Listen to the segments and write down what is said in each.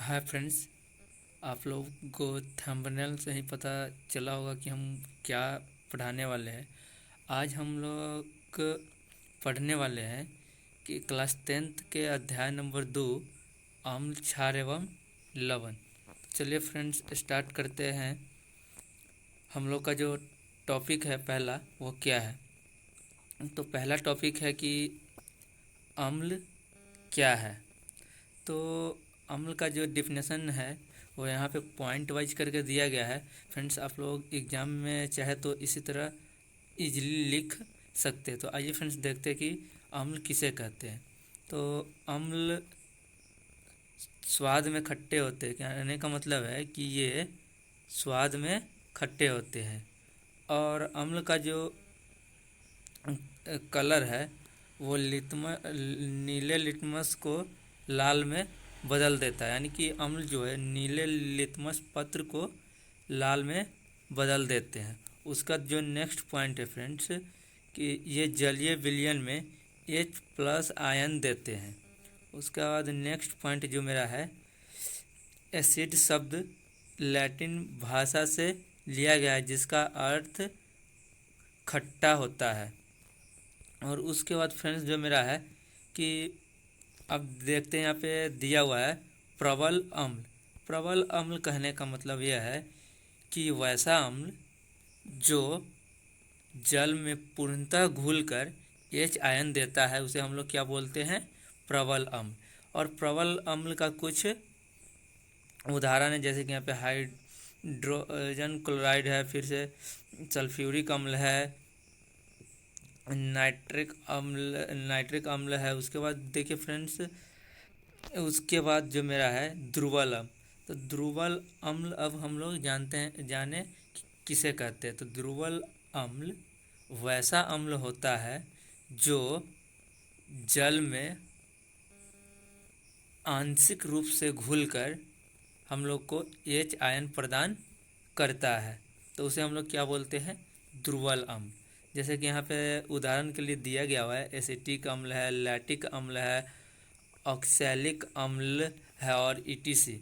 Hi friends. आप लोग को थंबनेल से ही पता चला होगा कि हम क्या पढ़ाने वाले हैं। आज हम लोग पढ़ने वाले हैं कि क्लास 10th के अध्याय नंबर 2 अम्ल क्षार एवं लवण। चलिए फ्रेंड्स स्टार्ट करते हैं। हम लोग का जो टॉपिक है पहला वो क्या है। तो पहला टॉपिक है कि अम्ल क्या है। तो अम्ल का जो डिफिनेशन है वो यहाँ पे पॉइंट वाइज करके दिया गया है। फ्रेंड्स आप लोग एग्ज़ाम में चाहे तो इसी तरह इजीली लिख सकते हैं। तो आइए फ्रेंड्स देखते हैं कि अम्ल किसे कहते हैं। तो अम्ल स्वाद में खट्टे होते हैं। कहने का मतलब है कि ये स्वाद में खट्टे होते हैं। और अम्ल का जो कलर है वो नीले लिटमस को लाल में बदल देता है। यानी कि अम्ल जो है नीले लिटमस पत्र को लाल में बदल देते हैं। उसका जो नेक्स्ट पॉइंट है फ्रेंड्स कि ये जलीय विलयन में H+ आयन देते हैं। उसके बाद नेक्स्ट पॉइंट जो मेरा है, एसिड शब्द लैटिन भाषा से लिया गया है जिसका अर्थ खट्टा होता है। और उसके बाद फ्रेंड्स जो मेरा है कि अब देखते हैं यहाँ पे दिया हुआ है प्रबल अम्ल। प्रबल अम्ल कहने का मतलब यह है कि वैसा अम्ल जो जल में पूर्णतः घुलकर H आयन देता है उसे हम लोग क्या बोलते हैं, प्रबल अम्ल। और प्रबल अम्ल का कुछ उदाहरण है, जैसे कि यहाँ पे हाइड्रोजन क्लोराइड है, फिर से सल्फ्यूरिक अम्ल है, नाइट्रिक अम्ल है। उसके बाद देखिए फ्रेंड्स, उसके बाद जो मेरा है ध्रुवल अम्ल। तो ध्रुवल अम्ल अब हम लोग जाने किसे कहते हैं। तो ध्रुवल अम्ल वैसा अम्ल होता है जो जल में आंशिक रूप से घुलकर हम लोग को H आयन प्रदान करता है। तो उसे हम लोग क्या बोलते हैं, ध्रुवल अम्ल। जैसे कि यहाँ पे उदाहरण के लिए दिया गया हुआ है एसिटिक अम्ल है, लैक्टिक अम्ल है, ऑक्सैलिक अम्ल है और ETC।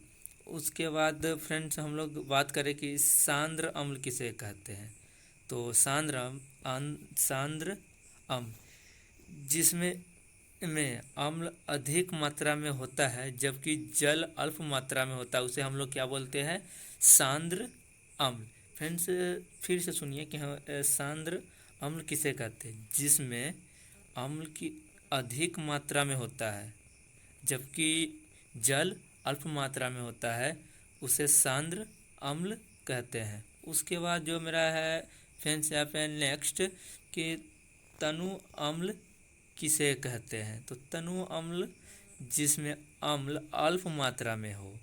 उसके बाद फ्रेंड्स हम लोग बात करें कि सांद्र अम्ल किसे कहते हैं। तो सांद्र अम्ल जिसमें अम्ल अधिक मात्रा में होता है जबकि जल अल्प मात्रा में होता है उसे हम लोग क्या बोलते हैं, सांद्र अम्ल। फ्रेंड्स फिर से सुनिए कि हम सांद्र अम्ल किसे कहते हैं, जिसमें अम्ल की अधिक मात्रा में होता है जबकि जल अल्प मात्रा में होता है उसे सांद्र अम्ल कहते हैं। उसके बाद जो मेरा है फ्रेंड्स यहाँ पे नेक्स्ट कि तनु अम्ल किसे कहते हैं। तो तनु अम्ल जिसमें अम्ल अल्प मात्रा में हो,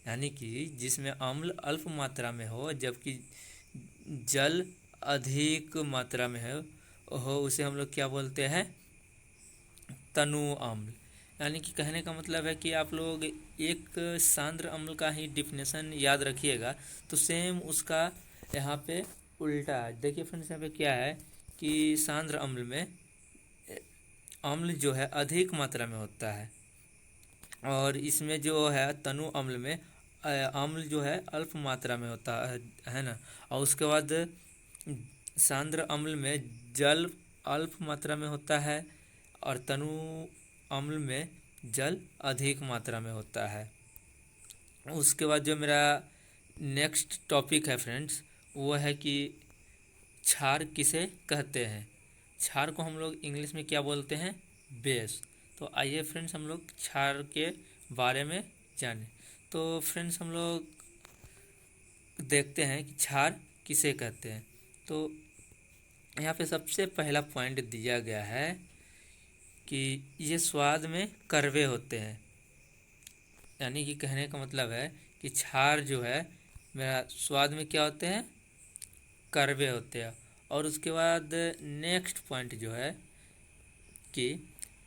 यानी कि जिसमें अम्ल अल्प मात्रा में हो जबकि जल अधिक मात्रा में हो उसे हम लोग क्या बोलते हैं, तनु अम्ल। यानी कि कहने का मतलब है कि आप लोग एक सांद्र अम्ल का ही डिफिनेशन याद रखिएगा। तो सेम उसका यहाँ पे उल्टा है। देखिए फ्रेंड्स यहाँ पे क्या है कि सांद्र अम्ल में अम्ल जो है अधिक मात्रा में होता है और इसमें जो है तनु अम्ल में अम्ल जो है अल्प मात्रा में होता है ना। और उसके बाद सांद्र अम्ल में जल अल्प मात्रा में होता है और तनु अम्ल में जल अधिक मात्रा में होता है। उसके बाद जो मेरा नेक्स्ट टॉपिक है फ्रेंड्स वो है कि क्षार किसे कहते हैं। क्षार को हम लोग इंग्लिश में क्या बोलते हैं, बेस। तो आइए फ्रेंड्स हम लोग क्षार के बारे में जानें। तो फ्रेंड्स हम लोग देखते हैं कि क्षार किसे कहते हैं। तो यहाँ पे सबसे पहला पॉइंट दिया गया है कि ये स्वाद में कड़वे होते हैं। यानी कि कहने का मतलब है कि क्षार जो है मेरा स्वाद में क्या होते हैं, कड़वे होते हैं। और उसके बाद नेक्स्ट पॉइंट जो है कि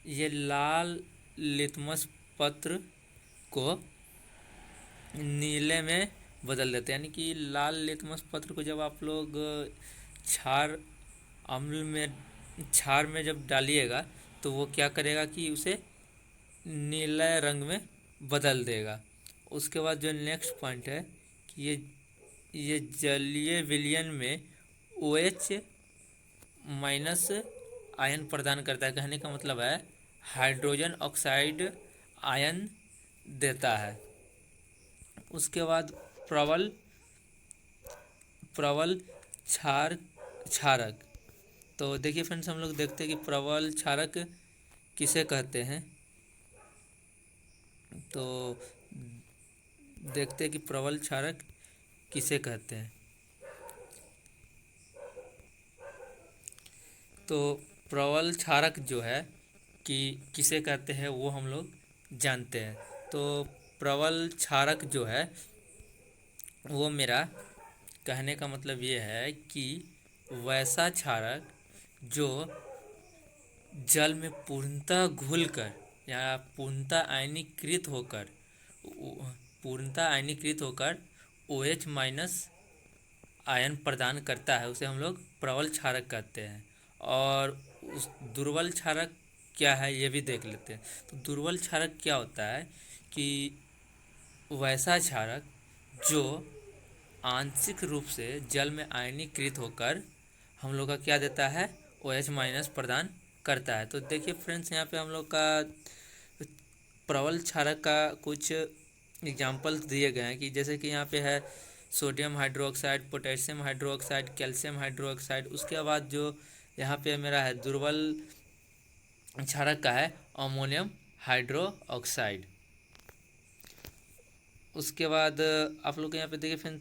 ये लाल लिटमस पत्र को नीले में बदल देते हैं। यानी कि लाल लिटमस पत्र को जब आप लोग क्षार अम्ल में क्षार में जब डालिएगा तो वो क्या करेगा कि उसे नीले रंग में बदल देगा। उसके बाद जो नेक्स्ट पॉइंट है कि ये जलीय विलयन में OH माइनस आयन प्रदान करता है। कहने का मतलब है हाइड्रोजन ऑक्साइड आयन देता है। उसके बाद प्रबल प्रबल क्षारक। तो देखिए फ्रेंड्स, हम लोग देखते हैं कि प्रबल क्षारक किसे कहते हैं। तो देखते हैं कि प्रबल क्षारक किसे कहते हैं। तो प्रबल क्षारक जो है कि किसे कहते हैं वो हम लोग जानते हैं। तो प्रबल क्षारक जो है वो मेरा कहने का मतलब ये है कि वैसा क्षारक जो जल में पूर्णतः घुलकर या पूर्णतः आयनीकृत होकर OH माइनस आयन प्रदान करता है, उसे हम लोग प्रबल क्षारक कहते हैं। और उस दुर्बल क्षारक क्या है ये भी देख लेते हैं। तो दुर्बल क्षारक क्या होता है कि वैसा क्षारक जो आंशिक रूप से जल में आयनीकृत होकर हम लोग का क्या देता है, OH माइनस प्रदान करता है। तो देखिए फ्रेंड्स, यहाँ पे हम लोग का प्रबल क्षारक का कुछ एग्जाम्पल्स दिए गए हैं कि जैसे कि यहाँ पे है sodium hydroxide, potassium hydroxide, calcium hydroxide. उसके बाद जो यहाँ पे मेरा है दुर्बल क्षारक का है अमोनियम हाइड्रोक्साइड। उसके बाद आप लोग यहाँ पे देखिए फिर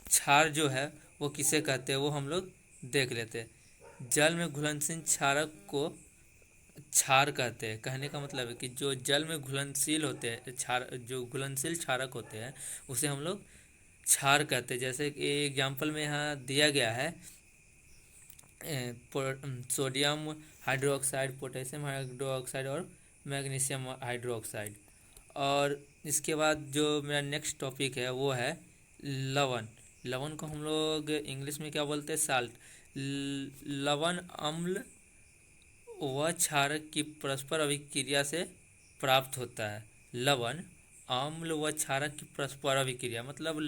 क्षार जो है वो किसे कहते हैं वो हम लोग देख लेते हैं। जल में घुलनशील क्षारक को क्षार कहते हैं। कहने का मतलब है कि जो जल में घुलनशील होते हैं, जो घुलनशील क्षारक होते हैं उसे हम लोग क्षार कहते हैं। जैसे कि एग्जाम्पल में यहाँ दिया गया है सोडियम हाइड्रोक्साइड, पोटेशियम हाइड्रोक्साइड और मैग्नीशियम हाइड्रोक्साइड। और इसके बाद जो मेरा नेक्स्ट टॉपिक है वो है लवण। लवण को हम लोग इंग्लिश में क्या बोलते हैं, साल्ट। लवण अम्ल व क्षारक की परस्पर अभिक्रिया से प्राप्त होता है। लवण अम्ल व क्षारक की परस्पर अभिक्रिया मतलब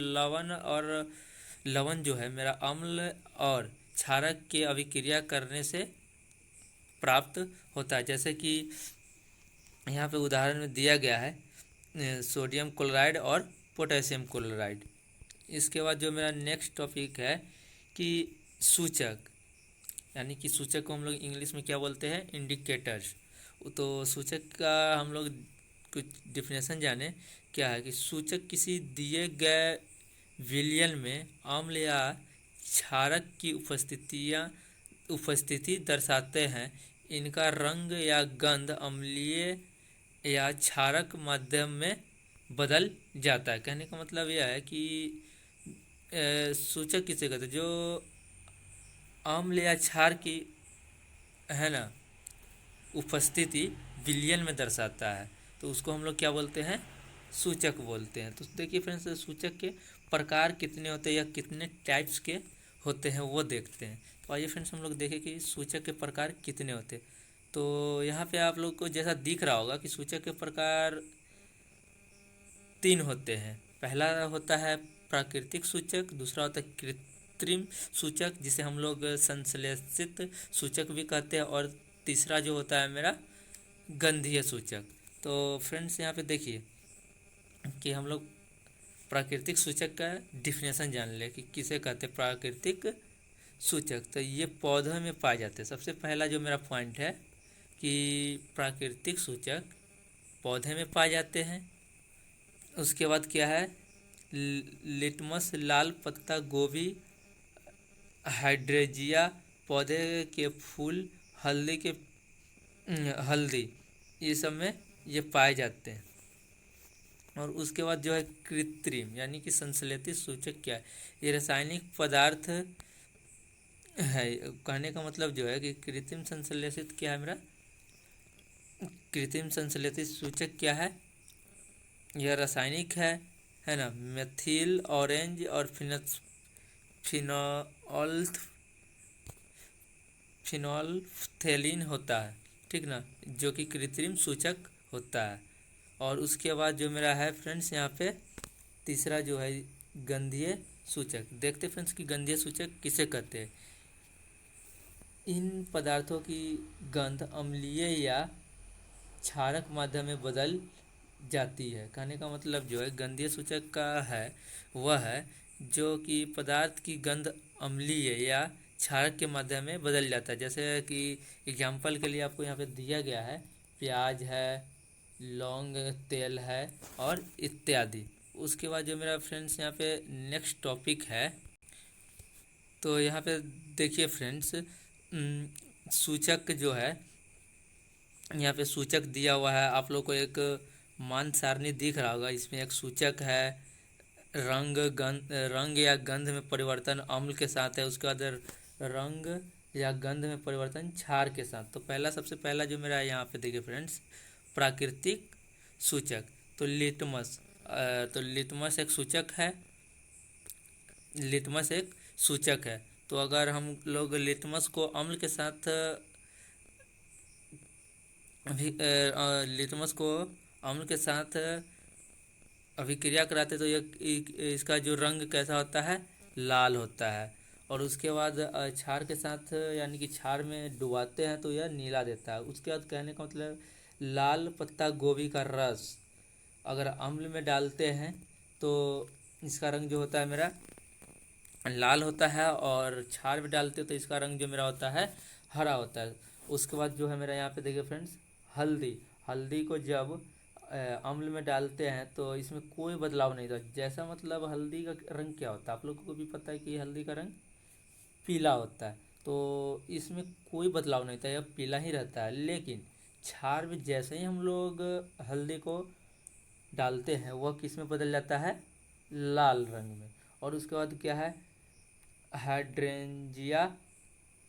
लवण जो है मेरा अम्ल और क्षारक के अभिक्रिया करने से प्राप्त होता है। जैसे कि यहाँ पे उदाहरण में दिया गया है सोडियम क्लोराइड और पोटेशियम क्लोराइड। इसके बाद जो मेरा नेक्स्ट टॉपिक है कि सूचक, यानी कि सूचक को हम लोग इंग्लिश में क्या बोलते हैं, इंडिकेटर्स। तो सूचक का हम लोग कुछ डिफिनेशन जाने क्या है कि सूचक किसी दिए गए विलयन में अम्ल या क्षारक की उपस्थिति दर्शाते हैं। इनका रंग या गंध अम्लीय या क्षारक माध्यम में बदल जाता है। कहने का मतलब यह है कि सूचक किसे कहते हैं, जो अम्ल या क्षार की है ना उपस्थिति विलयन में दर्शाता है, तो उसको हम लोग क्या बोलते हैं, सूचक बोलते हैं। तो देखिए फ्रेंड्स, सूचक के प्रकार कितने होते हैं या कितने टाइप्स के होते हैं वो देखते हैं। तो आइए फ्रेंड्स हम लोग देखें कि सूचक के प्रकार कितने होते हैं। तो यहाँ पे आप लोग को जैसा दिख रहा होगा कि सूचक के प्रकार 3 होते हैं। पहला होता है प्राकृतिक सूचक, दूसरा होता है कृत्रिम सूचक जिसे हम लोग संश्लेषित सूचक भी कहते हैं, और तीसरा जो होता है मेरा गंधीय सूचक। तो फ्रेंड्स यहाँ पे देखिए कि हम लोग प्राकृतिक सूचक का डिफिनेशन जान ले कि किसे कहते हैं प्राकृतिक सूचक। तो ये पौधों में पाए जाते हैं। सबसे पहला जो मेरा पॉइंट है कि प्राकृतिक सूचक पौधे में पाए जाते हैं। उसके बाद क्या है, लिटमस लाल पत्ता गोभी, हाइड्रेंजिया पौधे के फूल, हल्दी ये सब में ये पाए जाते हैं। और उसके बाद जो है कृत्रिम यानी कि संश्लेषित सूचक क्या है, ये रासायनिक पदार्थ है। कहने का मतलब जो है कि कृत्रिम संश्लेषित क्या है मेरा, कृत्रिम संश्लेषित सूचक क्या है, यह रासायनिक है ना, मेथिल ऑरेंज और फिनोल्फ्थेलिन होता है, ठीक ना, जो कि कृत्रिम सूचक होता है। और उसके बाद जो मेरा है फ्रेंड्स यहाँ पे तीसरा जो है गंधीय सूचक। देखते फ्रेंड्स कि गंधीय सूचक किसे कहते हैं। इन पदार्थों की गंध अम्लीय या क्षारक माध्यम में बदल जाती है। कहने का मतलब जो है गंधीय सूचक का है वह है जो कि पदार्थ की गंध अम्लीय या क्षारक के माध्यम में बदल जाता है। जैसे कि एग्जाम्पल के लिए आपको यहाँ पे दिया गया है, प्याज है, लौंग तेल है और इत्यादि। उसके बाद जो मेरा फ्रेंड्स यहाँ पे नेक्स्ट टॉपिक है, तो यहाँ पे देखिए फ्रेंड्स सूचक जो है, यहाँ पे सूचक दिया हुआ है आप लोग को। एक मान सारणी दिख रहा होगा, इसमें एक सूचक है रंग या गंध में परिवर्तन अम्ल के साथ है। उसके बाद रंग या गंध में परिवर्तन क्षार के साथ। तो सबसे पहला जो मेरा यहाँ पे देखिए फ्रेंड्स प्राकृतिक सूचक, तो लिटमस एक सूचक है। लिटमस एक सूचक है। तो अगर हम लोग लिटमस को अम्ल के साथ लिटमस को अम्ल के साथ अभिक्रिया कराते तो ये इसका जो रंग कैसा होता है, लाल होता है। और उसके बाद क्षार के साथ यानी कि क्षार में डुबाते हैं तो यह नीला देता है। उसके बाद कहने का मतलब लाल पत्ता गोभी का रस अगर अम्ल में डालते हैं तो इसका रंग जो होता है मेरा लाल होता है, और क्षार में डालते हो तो इसका रंग जो मेरा होता है हरा होता है। उसके बाद जो है मेरा यहाँ पे देखिए फ्रेंड्स हल्दी को जब अम्ल में डालते हैं तो इसमें कोई बदलाव नहीं था। जैसा मतलब हल्दी का रंग क्या होता है आप लोगों को भी पता है कि हल्दी का रंग पीला होता है, तो इसमें कोई बदलाव नहीं था, यह पीला ही रहता है। लेकिन क्षार में जैसे ही हम लोग हल्दी को डालते हैं वह किस में बदल जाता है, लाल रंग में। और उसके बाद क्या है, हाइड्रेंजिया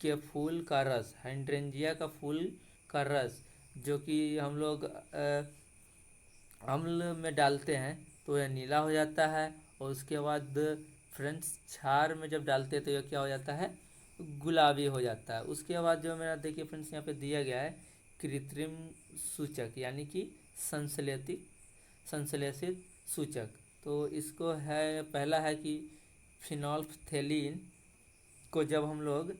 के फूल का रस, हाइड्रेंजिया का फूल का रस जो कि हम लोग अम्ल में डालते हैं तो यह नीला हो जाता है। और उसके बाद फ्रेंड्स क्षार में जब डालते हैं तो यह क्या हो जाता है, गुलाबी हो जाता है। उसके बाद जो मेरा देखिए फ्रेंड्स यहाँ पे दिया गया है कृत्रिम सूचक यानी कि संश्लेषित सूचक। तो इसको है, पहला है कि फिनोल्फ्थेलीन को जब हम लोग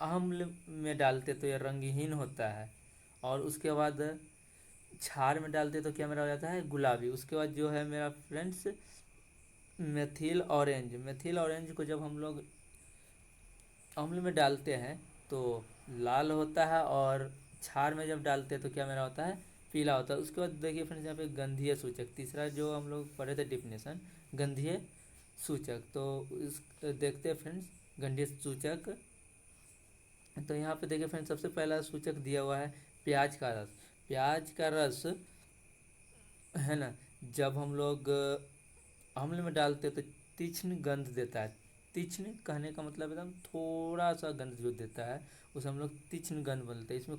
अम्ल में डालते तो यह रंगहीन होता है। और उसके बाद क्षार में डालते तो क्या मेरा हो जाता है, गुलाबी। उसके बाद जो है मेरा फ्रेंड्स मेथिल ऑरेंज को जब हम लोग अम्ल में डालते हैं तो लाल होता है, और क्षार में जब डालते हैं तो क्या मेरा होता है, पीला होता है। उसके बाद देखिए फ्रेंड्स यहाँ पे गंधीय सूचक, तीसरा जो हम लोग पढ़े थे डिफिनेशन, गंधीय सूचक। तो इस देखते हैं फ्रेंड्स गंधीय सूचक। तो यहाँ पे देखिए फ्रेंड्स सबसे पहला सूचक दिया हुआ है प्याज का रस है ना, जब हम लोग अम्ल में डालते हैं तो तीक्ष्ण गंध देता है। तीक्ष्ण कहने का मतलब एकदम थोड़ा सा गंध जो देता है उसे हम लोग तीक्ष्ण गंध बोलते हैं इसमें।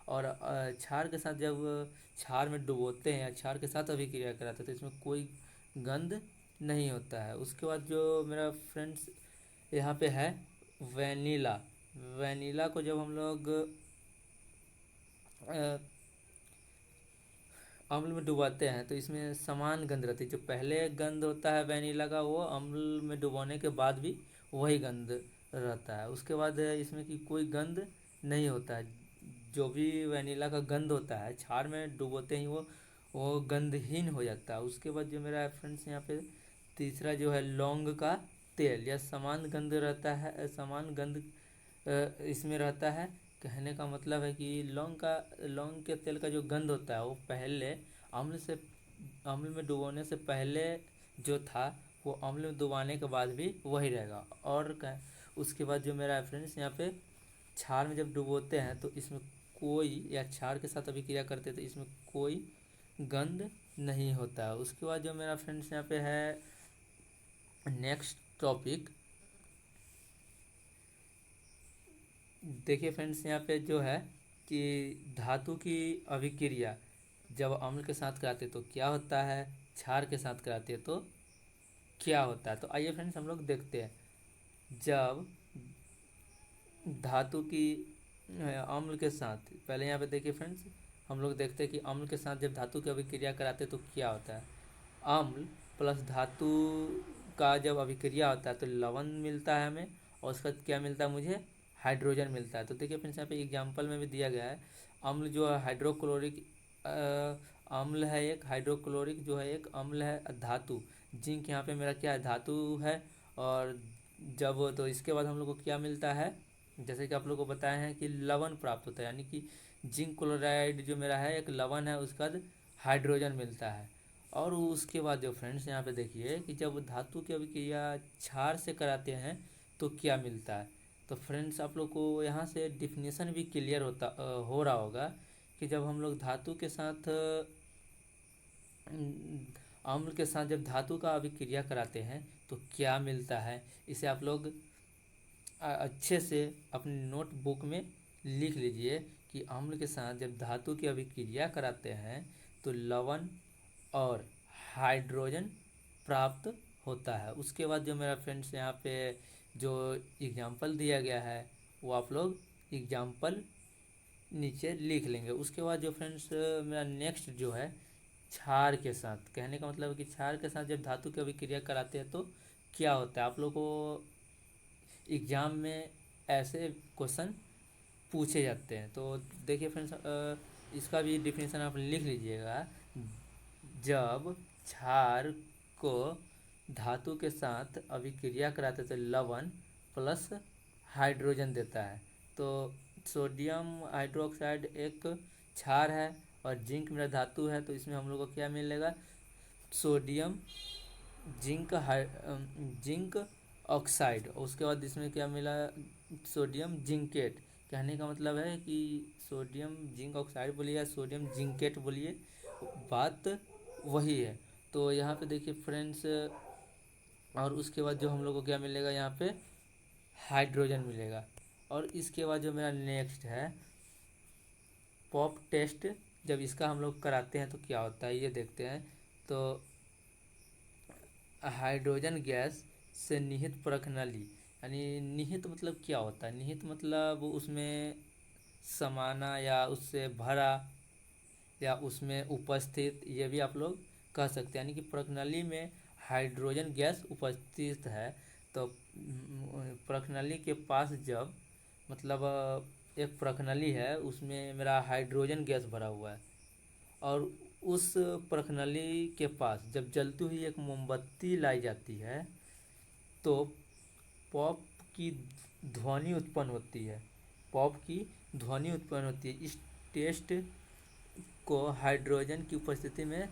और क्षार के साथ जब क्षार में डुबोते हैं या क्षार के साथ अभिक्रिया कराते हैं तो इसमें कोई गंध नहीं होता है। उसके बाद जो मेरा फ्रेंड्स यहाँ पे है वैनिला को जब हम लोग अम्ल में डुबाते हैं तो इसमें समान गंध रहती है। जो पहले गंध होता है वैनिला का वो अम्ल में डुबाने के बाद भी वही गंध रहता है। उसके बाद इसमें की कोई गंध नहीं होता है। जो भी वैनिला का गंध होता है क्षार में डुबोते ही वो गंधहीन हो जाता है। उसके बाद जो मेरा फ्रेंड्स यहाँ पे तीसरा जो है लौंग का तेल, या समान गंध रहता है, समान गंध इसमें रहता है। कहने का मतलब है कि लौंग के तेल का जो गंध होता है वो पहले अम्ल में डुबोने से पहले जो था वो अम्ल में डुबाने के बाद भी वही रहेगा। और उसके बाद जो मेरा फ्रेंड्स यहाँ पे क्षार में जब डुबोते हैं तो इसमें कोई, या क्षार के साथ अभिक्रिया करते तो इसमें कोई गंध नहीं होता है। उसके बाद जो मेरा फ्रेंड्स यहाँ पे है नेक्स्ट टॉपिक, देखिए फ्रेंड्स यहाँ पे जो है कि धातु की अभिक्रिया जब अम्ल के साथ कराते तो क्या होता है, क्षार के साथ कराते तो क्या होता है। तो आइए फ्रेंड्स हम लोग देखते हैं। जब धातु की अम्ल के साथ, पहले यहाँ पे देखिए फ्रेंड्स हम लोग देखते हैं कि अम्ल के साथ जब धातु की अभिक्रिया कराते हैं तो क्या होता है। अम्ल प्लस धातु का जब अभिक्रिया होता है तो लवण मिलता है हमें, और उसका क्या मिलता है मुझे, हाइड्रोजन मिलता है। तो देखिए फ्रेंड्स यहाँ पे एग्जाम्पल में भी दिया गया है, अम्ल जो है हाइड्रोक्लोरिक अम्ल है, एक हाइड्रोक्लोरिक जो है एक अम्ल है धातु, जिंक यहाँ पे मेरा क्या है, धातु है। और जब तो इसके बाद हम लोग को क्या मिलता है, जैसे कि आप लोग को बताया है कि लवण प्राप्त होता है, यानी कि जिंक क्लोराइड जो मेरा है एक लवण है, उसका हाइड्रोजन मिलता है। और उसके बाद जो फ्रेंड्स यहाँ पे देखिए कि जब धातु की अभिक्रिया क्षार से कराते हैं तो क्या मिलता है। तो फ्रेंड्स आप लोग को यहाँ से डिफिनेशन भी क्लियर हो रहा होगा कि जब हम लोग धातु के साथ अम्ल के साथ जब धातु का अभिक्रिया कराते हैं तो क्या मिलता है। इसे आप लोग अच्छे से अपनी नोटबुक में लिख लीजिए कि अम्ल के साथ जब धातु की अभिक्रिया कराते हैं तो लवण और हाइड्रोजन प्राप्त होता है। उसके बाद जो मेरा फ्रेंड्स यहाँ पे जो एग्जाम्पल दिया गया है वो आप लोग एग्जाम्पल नीचे लिख लेंगे। उसके बाद जो फ्रेंड्स मेरा नेक्स्ट जो है क्षार के साथ, कहने का मतलब है कि क्षार के साथ जब धातु की अभिक्रिया कराते हैं तो क्या होता है। आप लोग को एग्ज़ाम में ऐसे क्वेश्चन पूछे जाते हैं। तो देखिए फ्रेंड्स इसका भी डिफिनेशन आप लिख लीजिएगा। जब क्षार को धातु के साथ अभिक्रिया कराते तो लवण प्लस हाइड्रोजन देता है। तो सोडियम हाइड्रोक्साइड एक क्षार है और जिंक मेरा धातु है, तो इसमें हम लोग को क्या मिलेगा, सोडियम जिंक ऑक्साइड। और उसके बाद इसमें क्या मिला, सोडियम जिंकेट। कहने का मतलब है कि सोडियम जिंक ऑक्साइड बोलिए या सोडियम जिंकेट बोलिए, बात वही है। तो यहाँ पे देखिए फ्रेंड्स, और उसके बाद जो हम लोग को क्या मिलेगा, यहाँ पे हाइड्रोजन मिलेगा। और इसके बाद जो मेरा नेक्स्ट है पॉप टेस्ट, जब इसका हम लोग कराते हैं तो क्या होता है ये देखते हैं। तो हाइड्रोजन गैस से निहित प्रखनली, यानी निहित मतलब क्या होता है, निहित मतलब उसमें समाना या उससे भरा या उसमें उपस्थित, ये भी आप लोग कह सकते हैं। यानी कि प्रखनली में हाइड्रोजन गैस उपस्थित है। तो प्रखनली के पास जब मतलब एक प्रखनली है उसमें मेरा हाइड्रोजन गैस भरा हुआ है, और उस प्रखनली के पास जब जलती हुई एक मोमबत्ती लाई जाती है तो पॉप की ध्वनि उत्पन्न होती है, पॉप की ध्वनि उत्पन्न होती है। इस टेस्ट को हाइड्रोजन की उपस्थिति में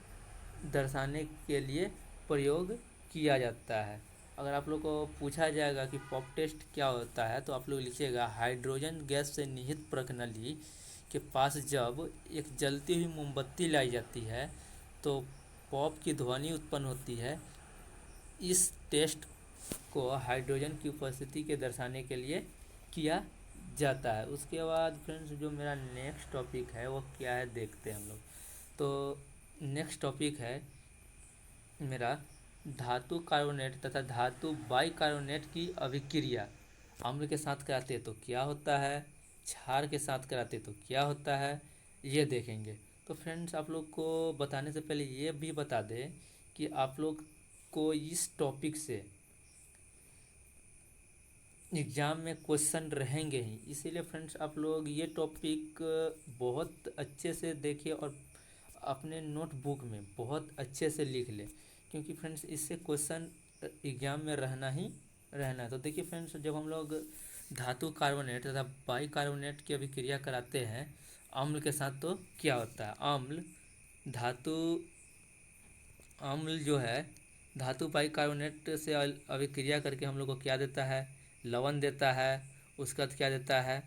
दर्शाने के लिए प्रयोग किया जाता है। अगर आप लोग को पूछा जाएगा कि पॉप टेस्ट क्या होता है तो आप लोग लिखिएगा, हाइड्रोजन गैस से निहित प्रखनली के पास जब एक जलती हुई मोमबत्ती लाई जाती है तो पॉप की ध्वनि उत्पन्न होती है। इस टेस्ट को हाइड्रोजन की उपस्थिति के दर्शाने के लिए किया जाता है। उसके बाद फ्रेंड्स जो मेरा नेक्स्ट टॉपिक है वो क्या है देखते हैं हम लोग। तो नेक्स्ट टॉपिक है मेरा धातु कार्बोनेट तथा धातु बाइकार्बोनेट की अभिक्रिया अम्ल के साथ कराते हैं तो क्या होता है, क्षार के साथ कराते तो क्या होता है, ये देखेंगे। तो फ्रेंड्स आप लोग को बताने से पहले ये भी बता दें कि आप लोग को इस टॉपिक से एग्ज़ाम में क्वेश्चन रहेंगे ही, इसीलिए फ्रेंड्स आप लोग ये टॉपिक बहुत अच्छे से देखिए और अपने नोटबुक में बहुत अच्छे से लिख लें, क्योंकि फ्रेंड्स इससे क्वेश्चन एग्ज़ाम में रहना ही रहना है। तो देखिए फ्रेंड्स, जब हम लोग धातु कार्बोनेट तथा बाइकार्बोनेट की अभिक्रिया कराते हैं अम्ल के साथ तो क्या होता है, धातु अम्ल जो है धातु बाइकार्बोनेट से अभिक्रिया करके हम लोग को क्या देता है, लवण देता है। उसका क्या देता है,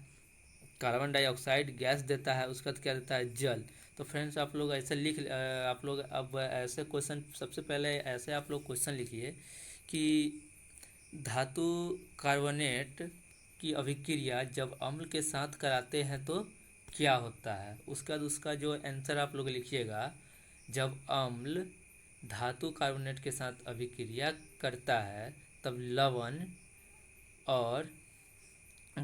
कार्बन डाइऑक्साइड गैस देता है। उसका क्या देता है, जल। तो फ्रेंड्स आप लोग ऐसे आप लोग अब ऐसे क्वेश्चन, सबसे पहले ऐसे आप लोग क्वेश्चन लिखिए कि धातु कार्बोनेट की अभिक्रिया जब अम्ल के साथ कराते हैं तो क्या होता है। उसके बाद उसका जो आंसर आप लोग लिखिएगा, जब अम्ल धातु कार्बोनेट के साथ अभिक्रिया करता है तब लवण और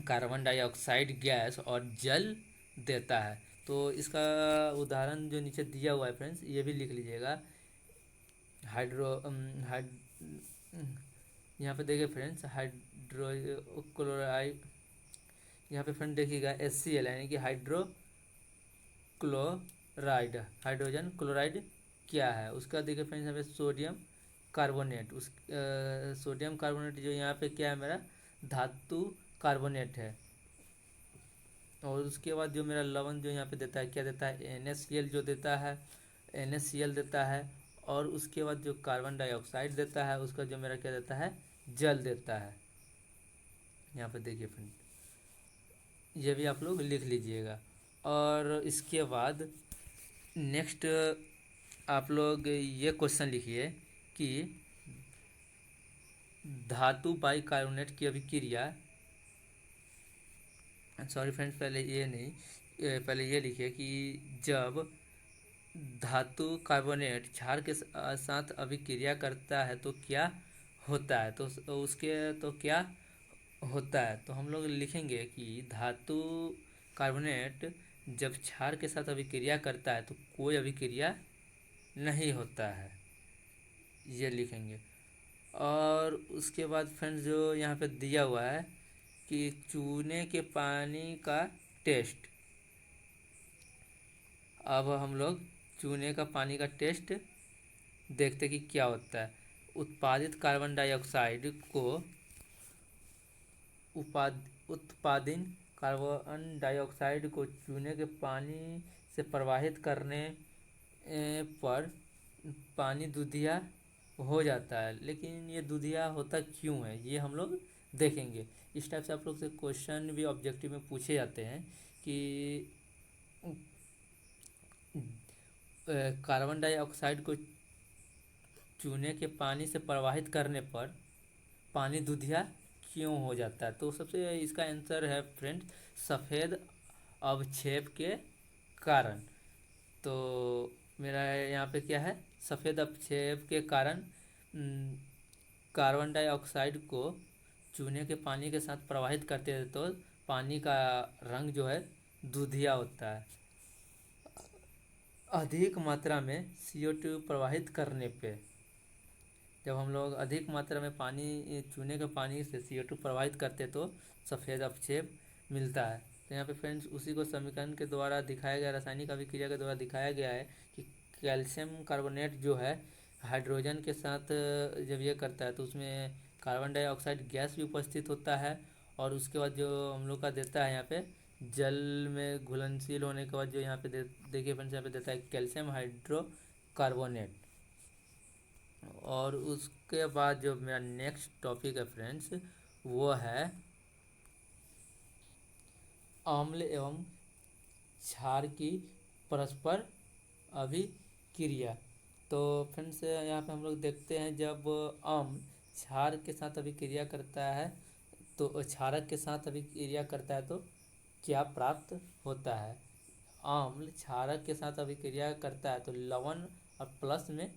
कार्बन डाइऑक्साइड गैस और जल देता है। तो तो इसका उदाहरण जो नीचे दिया हुआ है फ्रेंड्स, ये भी लिख लीजिएगा। हाइड्रो हाइड यहाँ पे देखिए फ्रेंड्स, हाइड्रोक्लोराइड, यहाँ पे फ्रेंड देखिएगा HCl यानी कि हाइड्रोक्लोराइड, हाइड्रोजन क्लोराइड क्या है। उसका देखिए फ्रेंड्स यहाँ पे सोडियम कार्बोनेट, सोडियम कार्बोनेट जो यहाँ पे क्या है मेरा, धातु कार्बोनेट है। और उसके बाद जो मेरा लवण जो यहाँ पे देता है, क्या देता है, NaCl जो देता है, NaCl देता है। और उसके बाद जो कार्बन डाइऑक्साइड देता है, उसका जो मेरा क्या देता है, जल देता है। यहाँ पे देखिए फ्रेंड, ये भी आप लोग लिख लीजिएगा। और इसके बाद नेक्स्ट आप लोग ये क्वेश्चन लिखिए कि धातु बाइकार्बोनेट की अभिक्रिया, सॉरी फ्रेंड्स, पहले ये नहीं, पहले ये लिखिए कि जब धातु कार्बोनेट क्षार के साथ अभिक्रिया करता है तो क्या होता है। तो उसके तो क्या होता है, तो हम लोग लिखेंगे कि धातु कार्बोनेट जब क्षार के साथ अभिक्रिया करता है तो कोई अभिक्रिया नहीं होता है, ये लिखेंगे। और उसके बाद फ्रेंड्स जो यहाँ पे दिया हुआ है कि चूने के पानी का टेस्ट, अब हम लोग चूने का पानी का टेस्ट देखते कि क्या होता है। उत्पादित कार्बन डाइऑक्साइड को उत्पादित कार्बन डाइऑक्साइड को चूने के पानी से प्रवाहित करने पर पानी दूधिया हो जाता है। लेकिन ये दूधिया होता क्यों है, ये हम लोग देखेंगे। इस टाइप से आप लोग से क्वेश्चन भी ऑब्जेक्टिव में पूछे जाते हैं कि कार्बन डाइऑक्साइड को चूने के पानी से प्रवाहित करने पर पानी दूधिया क्यों हो जाता है। तो सबसे इसका आंसर है फ्रेंड, सफ़ेद अवक्षेप के कारण। तो मेरा यहाँ पे क्या है, सफ़ेद अवक्षेप के कारण कार्बन डाइऑक्साइड को चूने के पानी के साथ प्रवाहित करते हैं तो पानी का रंग जो है दूधिया होता है। अधिक मात्रा में CO2 प्रवाहित करने पे, जब हम लोग अधिक मात्रा में पानी, चूने के पानी से CO2 प्रवाहित करते तो सफ़ेद अवक्षेप मिलता है। तो यहाँ पे फ्रेंड्स उसी को समीकरण के द्वारा दिखाया गया, रासायनिक अभिक्रिया के द्वारा दिखाया गया है कि कैल्शियम कार्बोनेट जो है हाइड्रोजन के साथ जब ये करता है तो उसमें कार्बन डाइऑक्साइड गैस भी उपस्थित होता है। और उसके बाद जो हम लोग का देता है यहाँ पे जल में घुलनशील होने के बाद जो यहाँ पे देखिए फ्रेंड्स, यहाँ पे देता है कैल्शियम हाइड्रोकार्बोनेट। और उसके बाद जो मेरा नेक्स्ट टॉपिक है फ्रेंड्स, वो है अम्ल एवं क्षार की परस्पर अभिक्रिया। तो फ्रेंड्स यहाँ पे हम लोग देखते हैं, जब अम्ल क्षार के साथ अभिक्रिया करता है तो क्षारक के साथ अभिक्रिया करता है तो क्या प्राप्त होता है। अम्ल क्षारक के साथ अभिक्रिया करता है तो लवण और प्लस में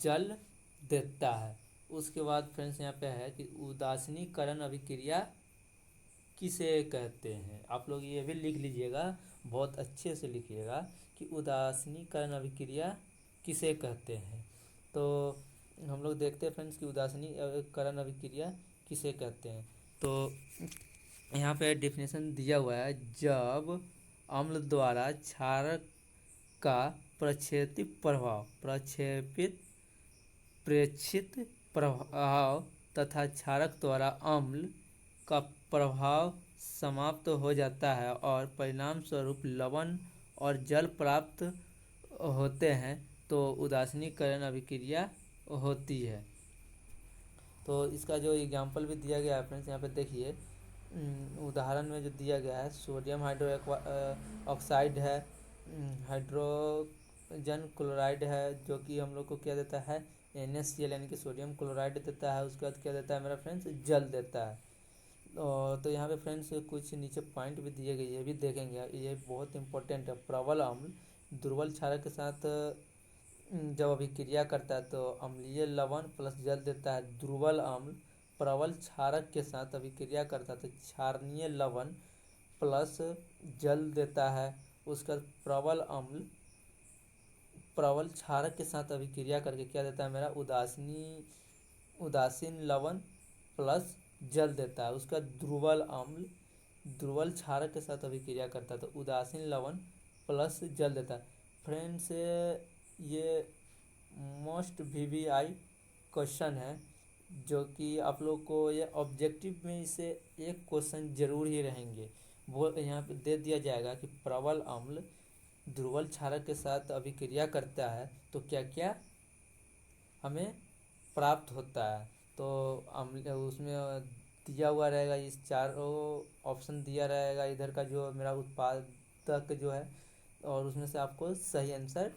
जल देता है। उसके बाद फ्रेंड्स यहाँ पे है कि उदासीनीकरण अभिक्रिया किसे कहते हैं। आप लोग ये भी लिख लीजिएगा, बहुत अच्छे से लिखिएगा कि उदासीनीकरण अभिक्रिया किसे कहते हैं। तो हम लोग देखते हैं फ्रेंड्स कि उदासीनीकरण अभिक्रिया किसे कहते हैं। तो यहाँ पे डेफिनेशन दिया हुआ है, जब अम्ल द्वारा क्षारक का प्रेक्षित प्रभाव तथा क्षारक द्वारा अम्ल का प्रभाव समाप्त हो जाता है और परिणाम स्वरूप लवण और जल प्राप्त होते हैं तो उदासीनीकरण अभिक्रिया होती है। तो इसका जो एग्जांपल भी दिया गया है फ्रेंड्स, यहाँ पे देखिए उदाहरण में जो दिया गया है, सोडियम ऑक्साइड है, हाइड्रोजन क्लोराइड है, जो कि हम लोग को क्या देता है, NaCl यानी कि सोडियम क्लोराइड देता है। उसके बाद क्या देता है मेरा फ्रेंड्स, जल देता है। तो यहाँ पे फ्रेंड्स कुछ नीचे पॉइंट भी दिए गए, ये भी देखेंगे, ये बहुत इंपॉर्टेंट है। प्रबल अम्ल दुर्बल क्षारक के साथ जब अभिक्रिया करता है तो अम्लीय लवण प्लस जल देता है। दुर्बल अम्ल प्रबल क्षारक के साथ अभिक्रिया करता है तो क्षारीय लवण प्लस जल देता है। उसका प्रबल अम्ल प्रबल क्षारक के साथ अभिक्रिया करके क्या देता है मेरा उदासीन लवण प्लस जल देता है। उसका ध्रुवल अम्ल ध्रुवल क्षारक के साथ अभिक्रिया करता है तो उदासीन लवण प्लस जल देता है। फ्रेंड्स, ये मोस्ट वीवीआई क्वेश्चन है जो कि आप लोग को ये ऑब्जेक्टिव में इसे एक क्वेश्चन जरूर ही रहेंगे। वो यहाँ पे दे दिया जाएगा कि प्रबल अम्ल ध्रुवल क्षारक के साथ अभिक्रिया करता है तो क्या क्या हमें प्राप्त होता है। तो अम्ल उसमें दिया हुआ रहेगा, इस चारों ऑप्शन दिया रहेगा इधर का जो मेरा उत्पादक जो है, और उसमें से आपको सही आंसर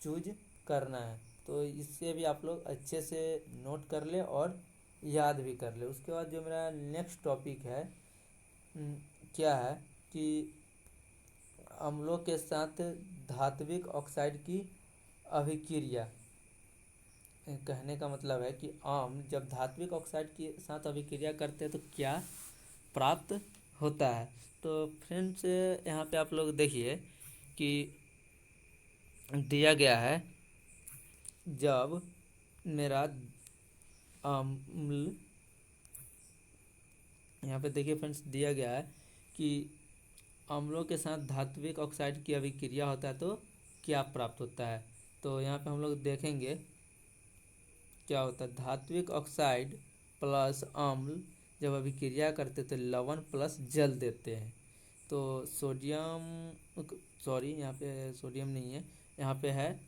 चूज करना है। तो इससे भी आप लोग अच्छे से नोट कर ले और याद भी कर ले। उसके बाद जो मेरा नेक्स्ट टॉपिक है क्या है कि अम्लों के साथ धात्विक ऑक्साइड की अभिक्रिया। कहने का मतलब है कि अम्ल जब धात्विक ऑक्साइड के साथ अभिक्रिया करते हैं तो क्या प्राप्त होता है। तो फ्रेंड्स, यहाँ पे आप लोग देखिए कि दिया गया है जब मेरा अम्ल, यहाँ पे देखिए फ्रेंड्स दिया गया है कि अम्लों के साथ धात्विक ऑक्साइड की अभिक्रिया होता है तो क्या प्राप्त होता है। तो यहाँ पे हम लोग देखेंगे क्या होता है। धात्विक ऑक्साइड प्लस अम्ल जब अभिक्रिया करते तो लवण प्लस जल देते हैं। तो सोडियम, सॉरी यहाँ पे सोडियम नहीं है, यहाँ पे है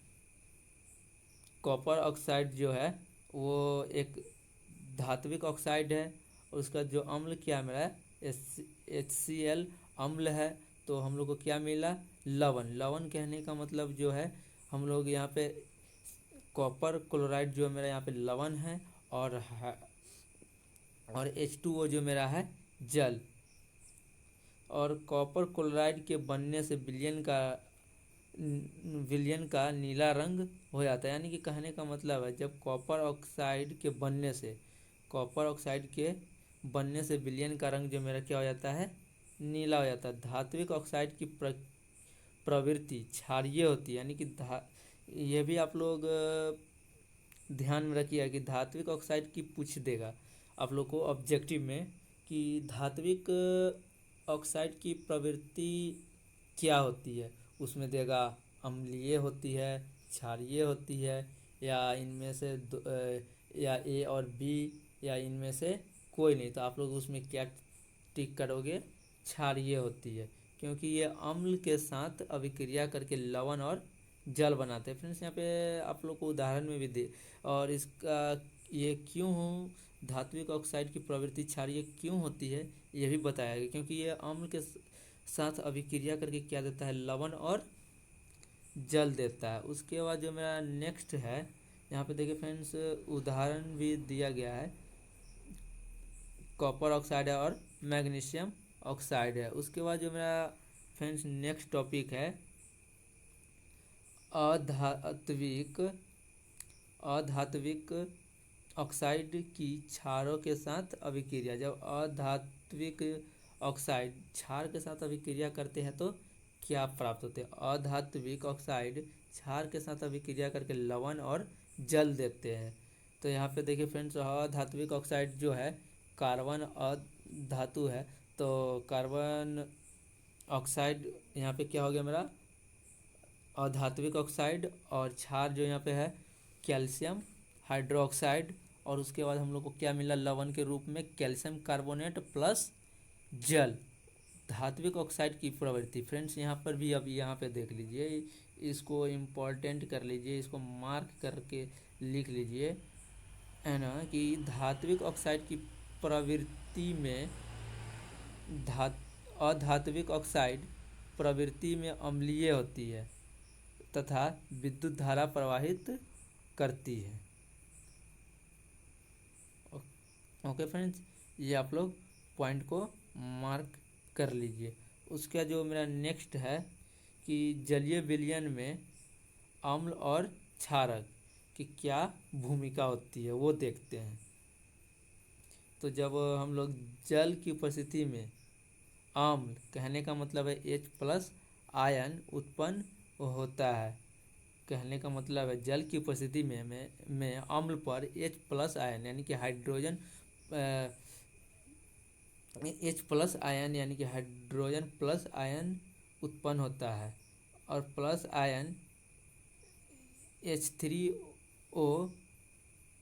कॉपर ऑक्साइड जो है वो एक धात्विक ऑक्साइड है। उसका जो अम्ल क्या मिला है HCl अम्ल है। तो हम लोग को क्या मिला लवण। लवण कहने का मतलब जो है हम लोग यहाँ पे कॉपर क्लोराइड जो मेरा यहाँ पे लवण है और H2O जो मेरा है जल। और कॉपर क्लोराइड के बनने से विलयन का नीला रंग हो जाता है। यानी कि कहने का मतलब है जब कॉपर ऑक्साइड के बनने से विलयन का रंग जो मेरा क्या हो जाता है नीला हो जाता है। धात्विक ऑक्साइड की प्रवृत्ति क्षारीय होती है। यानी कि ये भी आप लोग ध्यान में रखिए कि धात्विक ऑक्साइड की पूछ देगा आप लोग को ऑब्जेक्टिव में कि धात्विक ऑक्साइड की प्रवृत्ति क्या होती है। उसमें देगा अम्लीय होती है, क्षारीय होती है, या इनमें से या ए और बी, या इनमें से कोई नहीं। तो आप लोग उसमें क्या टिक करोगे क्षारीय होती है, क्योंकि ये अम्ल के साथ अभिक्रिया करके लवण और जल बनाते हैं। फ्रेंड्स, यहाँ पे आप लोग को उदाहरण में भी दे, और इसका ये क्यों धात्विक ऑक्साइड की प्रवृत्ति क्षारीय क्यों होती है ये भी बताया गया, क्योंकि ये अम्ल के साथ अभिक्रिया करके क्या देता है लवण और जल देता है। उसके बाद जो मेरा नेक्स्ट है यहाँ पे देखिए फ्रेंड्स उदाहरण भी दिया गया है, कॉपर ऑक्साइड है और मैग्नीशियम ऑक्साइड है। उसके बाद जो मेरा फ्रेंड्स नेक्स्ट टॉपिक है अधात्विक ऑक्साइड की क्षारों के साथ अभिक्रिया। जब अधात्विक ऑक्साइड क्षार के साथ अभिक्रिया करते हैं तो क्या प्राप्त होते हैं। अधात्विक ऑक्साइड क्षार के साथ अभिक्रिया करके लवण और जल देते हैं। तो यहाँ पे देखिए फ्रेंड्स अधात्विक ऑक्साइड जो है कार्बन अधातु है। तो कार्बन ऑक्साइड यहाँ पे क्या हो गया मेरा अधात्विक ऑक्साइड, और क्षार जो यहाँ पे है कैल्शियम हाइड्रोक्साइड, और उसके बाद हम लोग को क्या मिला लवण के रूप में कैल्शियम कार्बोनेट प्लस जल। धात्विक ऑक्साइड की प्रवृत्ति फ्रेंड्स यहाँ पर भी अब यहाँ पे देख लीजिए, इसको इम्पोर्टेंट कर लीजिए, इसको मार्क करके लिख लीजिए, है ना, कि धात्विक ऑक्साइड की प्रवृत्ति में अधात्विक ऑक्साइड प्रवृत्ति में अम्लीय होती है तथा विद्युत धारा प्रवाहित करती है। ओके फ्रेंड्स, ये आप लोग पॉइंट को मार्क कर लीजिए। उसका जो मेरा नेक्स्ट है कि जलीय विलयन में अम्ल और क्षारक की क्या भूमिका होती है वो देखते हैं। तो जब हम लोग जल की उपस्थिति में अम्ल कहने का मतलब है H+ आयन उत्पन्न होता है। कहने का मतलब है जल की उपस्थिति में अम्ल पर H+ आयन यानी कि हाइड्रोजन प्लस आयन उत्पन्न होता है और प्लस आयन H3O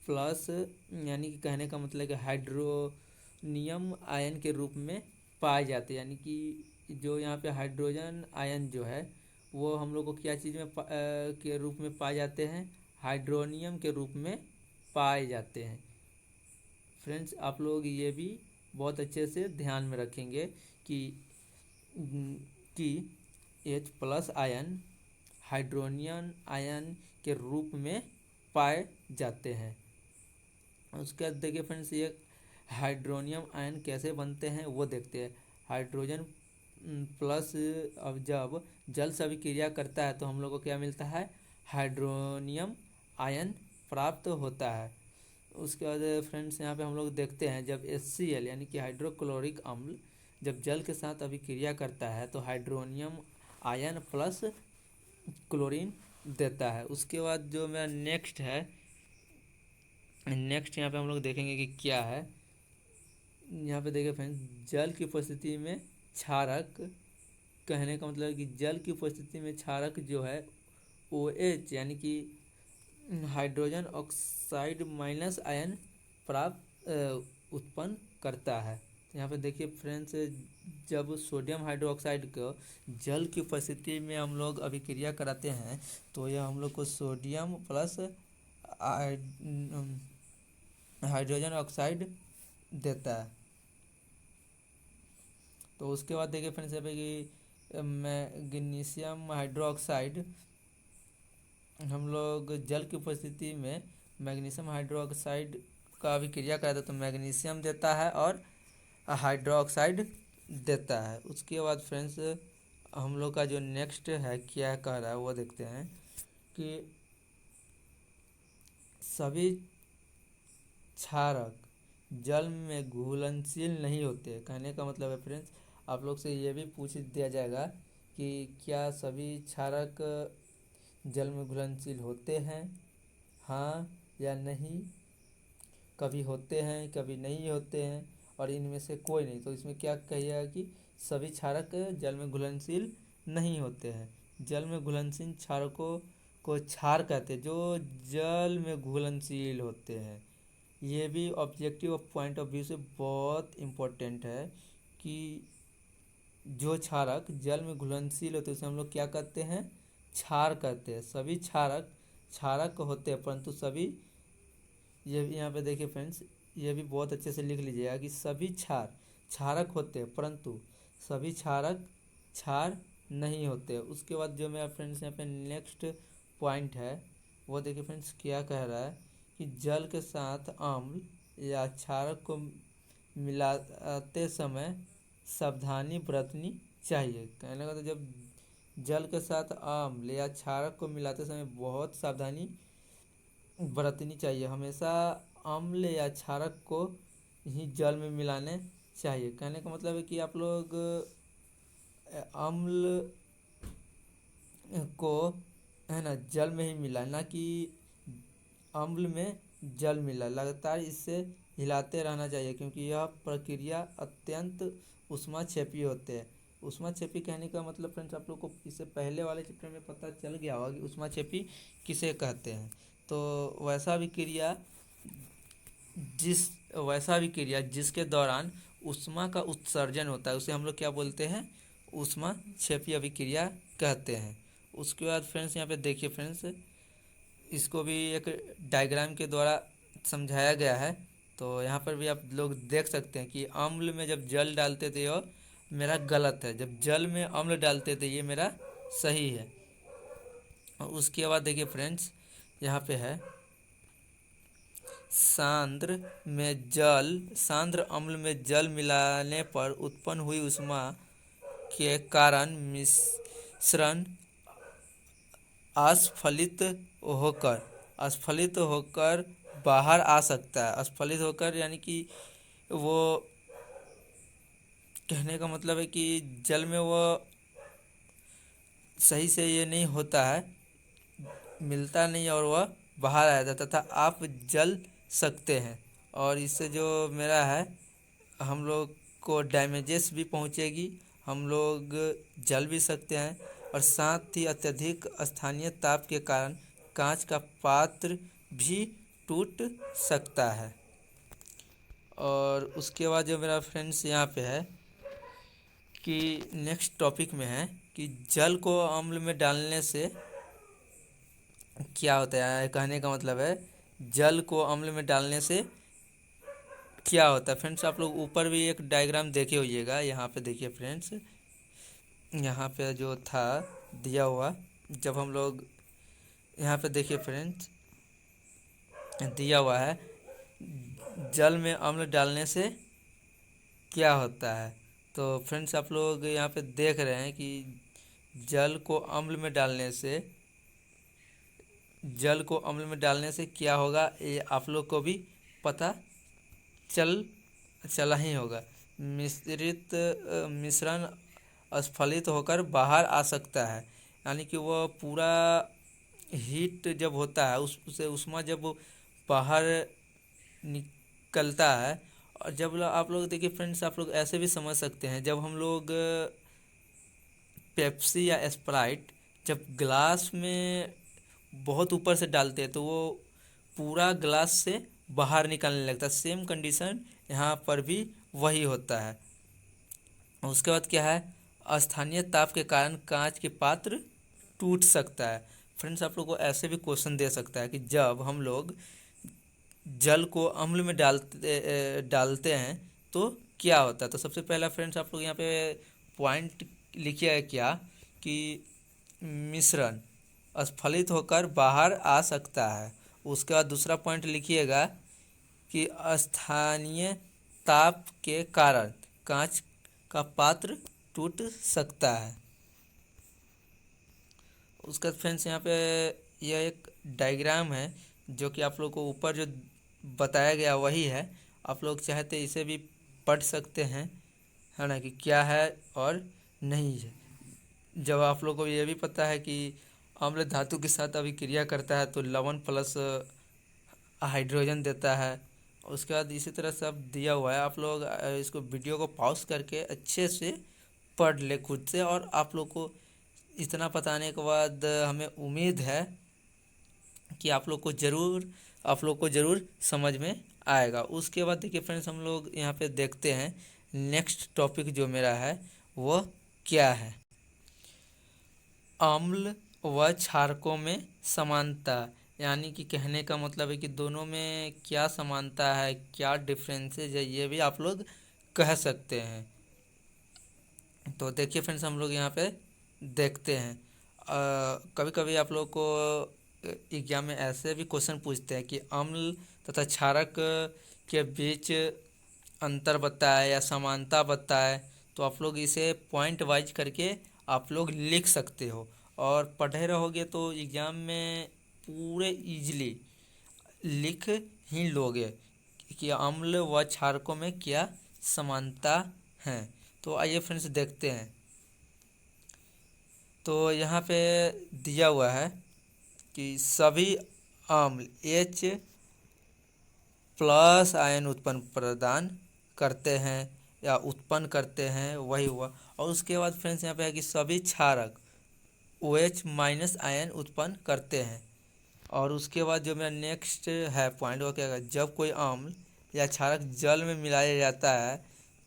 प्लस यानी कि कहने का मतलब कि हाइड्रोनियम आयन के रूप में पाए जाते हैं। यानी कि जो यहाँ पे हाइड्रोजन आयन जो है वो हम लोग को क्या चीज़ में के रूप में पाए जाते हैं, हाइड्रोनियम के रूप में पाए जाते हैं। फ्रेंड्स आप लोग ये भी बहुत अच्छे से ध्यान में रखेंगे कि H+ आयन हाइड्रोनियम आयन के रूप में पाए जाते हैं। उसके बाद देखिए फ्रेंड्स ये हाइड्रोनियम आयन कैसे बनते हैं वो देखते हैं। हाइड्रोजन प्लस अब जब जल से अभिक्रिया करता है तो हम लोग को क्या मिलता है, हाइड्रोनियम आयन प्राप्त होता है। उसके बाद फ्रेंड्स यहाँ पे हम लोग देखते हैं जब HCl यानी कि हाइड्रोक्लोरिक अम्ल जब जल के साथ अभिक्रिया करता है तो हाइड्रोनियम आयन प्लस क्लोरीन देता है। उसके बाद जो मेरा नेक्स्ट यहाँ पे हम लोग देखेंगे कि क्या है। यहाँ पे देखिए फ्रेंड्स जल की उपस्थिति में क्षारक, कहने का मतलब है कि जल की उपस्थिति में क्षारक जो है OH यानी कि हाइड्रोजन ऑक्साइड माइनस आयन प्राप्त उत्पन्न करता है। यहाँ पे देखिए फ्रेंड्स जब सोडियम हाइड्रोक्साइड को जल की उपस्थिति में हम लोग अभिक्रिया कराते हैं तो यह हम लोग को सोडियम प्लस हाइड्रोजन ऑक्साइड देता है। तो उसके बाद देखिए फ्रेंड्स यहाँ पे कि मैग्नीशियम हाइड्रोक्साइड हम लोग जल की उपस्थिति में मैग्नीशियम हाइड्रोक्साइड का अभिक्रिया कराते हैं तो मैग्नीशियम देता है और हाइड्रोक्साइड देता है। उसके बाद फ्रेंड्स हम लोग का जो नेक्स्ट है क्या कह रहा है वो देखते हैं कि सभी क्षारक जल में घुलनशील नहीं होते। कहने का मतलब है फ्रेंड्स आप लोग से ये भी पूछ दिया जाएगा कि क्या सभी क्षारक जल में घुलनशील होते हैं, हाँ या नहीं। कभी होते हैं कभी नहीं होते हैं और इनमें से कोई नहीं। तो इसमें क्या कहिएगा कि सभी क्षारक जल में घुलनशील नहीं होते हैं। जल में घुलनशील क्षारकों को क्षार कहते हैं जो जल में घुलनशील होते हैं। ये भी objective of point of view से बहुत इम्पोर्टेंट है कि जो क्षारक जल में घुलनशील होते हैं उसे हम लोग क्या कहते हैं, क्षार कहते हैं। सभी क्षारक क्षारक होते हैं परंतु सभी, ये भी यहाँ पे देखिए फ्रेंड्स ये भी बहुत अच्छे से लिख लीजिएगा कि सभी क्षारक होते हैं परंतु सभी क्षारक क्षार नहीं होते। उसके बाद जो मेरा फ्रेंड्स यहाँ पे नेक्स्ट पॉइंट है वो देखिए फ्रेंड्स क्या कह रहा है कि जल के साथ अम्ल या क्षारक को मिलाते समय सावधानी बरतनी चाहिए। कहने का तो जब जल के साथ अम्ल या क्षारक को मिलाते समय बहुत सावधानी बरतनी चाहिए। हमेशा अम्ल या क्षारक को ही जल में मिलाने चाहिए। कहने का मतलब है कि आप लोग अम्ल को है ना जल में ही मिलाए, ना कि अम्ल में जल मिला। लगातार इससे हिलाते रहना चाहिए क्योंकि यह प्रक्रिया अत्यंत ऊष्माक्षेपी होते हैं। ऊष्माक्षेपी कहने का मतलब फ्रेंड्स आप लोग को इससे पहले वाले चित्र में पता चल गया होगा कि ऊष्माक्षेपी किसे कहते हैं। तो वैसा भी क्रिया जिसके दौरान ऊष्मा का उत्सर्जन होता है उसे हम लोग क्या बोलते हैं, ऊष्माक्षेपी अभिक्रिया कहते हैं। उसके बाद फ्रेंड्स यहाँ पे देखिए फ्रेंड्स इसको भी एक डायग्राम के द्वारा समझाया गया है। तो यहाँ पर भी आप लोग देख सकते हैं कि अम्ल में जब जल डालते थे यह मेरा गलत है, जब जल में अम्ल डालते थे ये मेरा सही है। और उसके बाद देखिए फ्रेंड्स यहाँ पे है सांद्र अम्ल में जल मिलाने पर उत्पन्न हुई ऊष्मा के कारण मिश्रण अस्फलित होकर बाहर आ सकता है। अस्फलित होकर यानी कि वो, कहने का मतलब है कि जल में वो सही से ये नहीं होता है, मिलता नहीं और वह बाहर आ जाता तथा आप जल सकते हैं। और इससे जो मेरा है, हम लोग को डैमेजेस भी पहुंचेगी, हम लोग जल भी सकते हैं, और साथ ही अत्यधिक स्थानीय ताप के कारण कांच का पात्र भी टूट सकता है। और उसके बाद जो मेरा फ्रेंड्स यहाँ पे है कि नेक्स्ट टॉपिक में है कि जल को अम्ल में डालने से क्या होता है। कहने का मतलब है जल को अम्ल में डालने से क्या होता है। फ्रेंड्स आप लोग ऊपर भी एक डायग्राम देखे होइएगा, यहाँ पे देखिए फ्रेंड्स, यहाँ पे जो था दिया हुआ, जब हम लोग यहाँ पे देखिए फ्रेंड्स दिया हुआ है जल में अम्ल डालने से क्या होता है। तो फ्रेंड्स आप लोग यहाँ पे देख रहे हैं कि जल को अम्ल में डालने से क्या होगा, ये आप लोग को भी पता चला ही होगा। मिश्रण अस्फलित होकर बाहर आ सकता है, यानी कि वह पूरा हीट जब होता है उससे उष्मा जब बाहर निकलता है। और जब आप लोग देखिए फ्रेंड्स, आप लोग ऐसे भी समझ सकते हैं, जब हम लोग पेप्सी या स्प्राइट जब ग्लास में बहुत ऊपर से डालते हैं तो वो पूरा ग्लास से बाहर निकलने लगता है। सेम कंडीशन यहाँ पर भी वही होता है। उसके बाद क्या है, स्थानीय ताप के कारण कांच के पात्र टूट सकता है। फ्रेंड्स आप लोग को ऐसे भी क्वेश्चन दे सकता है कि जब हम लोग जल को अम्ल में डालते हैं तो क्या होता है। तो सबसे पहला फ्रेंड्स आप लोग यहाँ पे पॉइंट लिखिए क्या कि मिश्रण अस्फलित होकर बाहर आ सकता है। उसके बाद दूसरा पॉइंट लिखिएगा कि स्थानीय ताप के कारण कांच का पात्र टूट सकता है। उसका फ्रेंड्स यहाँ पे यह एक डायग्राम है जो कि आप लोग को ऊपर जो बताया गया वही है। आप लोग चाहते इसे भी पढ़ सकते हैं, है ना, कि क्या है और नहीं है। जब आप लोग को ये भी पता है कि अम्ल धातु के साथ अभिक्रिया करता है तो लवण प्लस हाइड्रोजन देता है। उसके बाद इसी तरह सब दिया हुआ है। आप लोग इसको वीडियो को पॉज करके अच्छे से पढ़ ले खुद से। और आप लोग को इतना बताने के बाद हमें उम्मीद है कि आप लोग को ज़रूर समझ में आएगा। उसके बाद देखिए फ्रेंड्स, हम लोग यहाँ पे देखते हैं नेक्स्ट टॉपिक जो मेरा है वो क्या है। अम्ल व क्षारकों में समानता, यानी कि कहने का मतलब है कि दोनों में क्या समानता है, क्या डिफरेंसेस है, ये भी आप लोग कह सकते हैं। तो देखिए फ्रेंड्स, हम लोग यहाँ पे देखते हैं। कभी कभी आप लोग को एग्जाम में ऐसे भी क्वेश्चन पूछते हैं कि अम्ल तथा क्षारक के बीच अंतर बताए या समानता बताए। तो आप लोग इसे पॉइंट वाइज करके आप लोग लिख सकते हो, और पढ़े रहोगे तो एग्ज़ाम में पूरे इजीली लिख ही लोगे कि अम्ल व क्षारकों में क्या समानता है। तो आइए फ्रेंड्स देखते हैं। तो यहाँ पे दिया हुआ है कि सभी अम्ल H प्लस आयन प्रदान करते हैं या उत्पन्न करते हैं, वही हुआ। और उसके बाद फ्रेंड्स यहाँ पे है कि सभी क्षारक OH माइनस आयन उत्पन्न करते हैं। और उसके बाद जो मेरा नेक्स्ट है पॉइंट वो क्या है, जब कोई अम्ल या क्षारक जल में मिलाया जाता है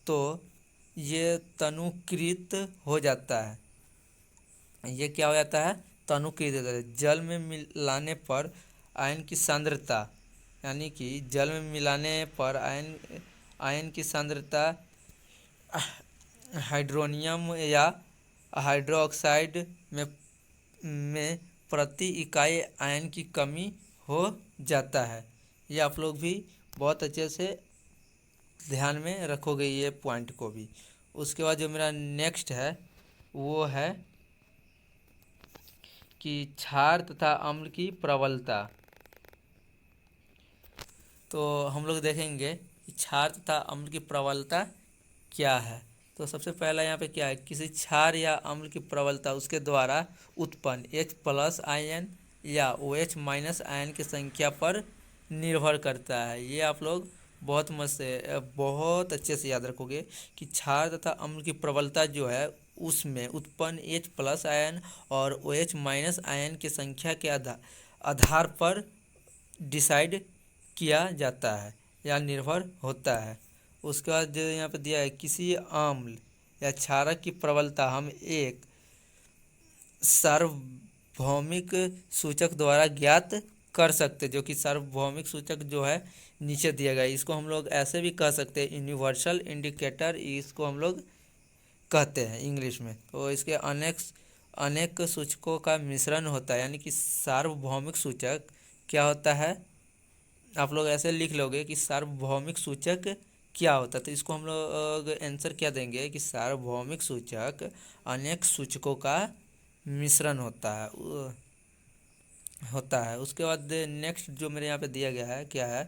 तो ये तनुकृत हो जाता है। ये क्या हो जाता है, तनुकृत हो जाता है। जल में मिलाने पर आयन की सांद्रता, यानी कि जल में मिलाने पर आयन की सांद्रता हाइड्रोनियम या हाइड्रोक्साइड में प्रति इकाई आयन की कमी हो जाता है। ये आप लोग भी बहुत अच्छे से ध्यान में रखोगे ये पॉइंट को भी। उसके बाद जो मेरा नेक्स्ट है वो है कि क्षार तथा अम्ल की प्रबलता। तो हम लोग देखेंगे कि क्षार तथा अम्ल की प्रबलता क्या है। तो सबसे पहला यहाँ पे क्या है, किसी क्षार या अम्ल की प्रबलता उसके द्वारा उत्पन्न H+ आयन या OH- आयन की संख्या पर निर्भर करता है। ये आप लोग बहुत मस्त से बहुत अच्छे से याद रखोगे कि क्षार तथा अम्ल की प्रबलता जो है उसमें उत्पन्न H+ आयन और OH- आयन की संख्या के आधार पर डिसाइड किया जाता है या निर्भर होता है। उसके बाद जो यहाँ पे दिया है, किसी अम्ल या क्षारक की प्रबलता हम एक सार्वभौमिक सूचक द्वारा ज्ञात कर सकते, जो कि सार्वभौमिक सूचक जो है नीचे दिया गया है। इसको हम लोग ऐसे भी कह सकते हैं, यूनिवर्सल इंडिकेटर इसको हम लोग कहते हैं इंग्लिश में। तो इसके अनेक अनेक सूचकों का मिश्रण होता है, यानी कि सार्वभौमिक सूचक क्या होता है, आप लोग ऐसे लिख लोगे कि सार्वभौमिक सूचक क्या होता है। तो इसको हम लोग आंसर क्या देंगे कि सार्वभौमिक सूचक अनेक सूचकों का मिश्रण होता है। उसके बाद नेक्स्ट जो मेरे यहाँ पे दिया गया है क्या है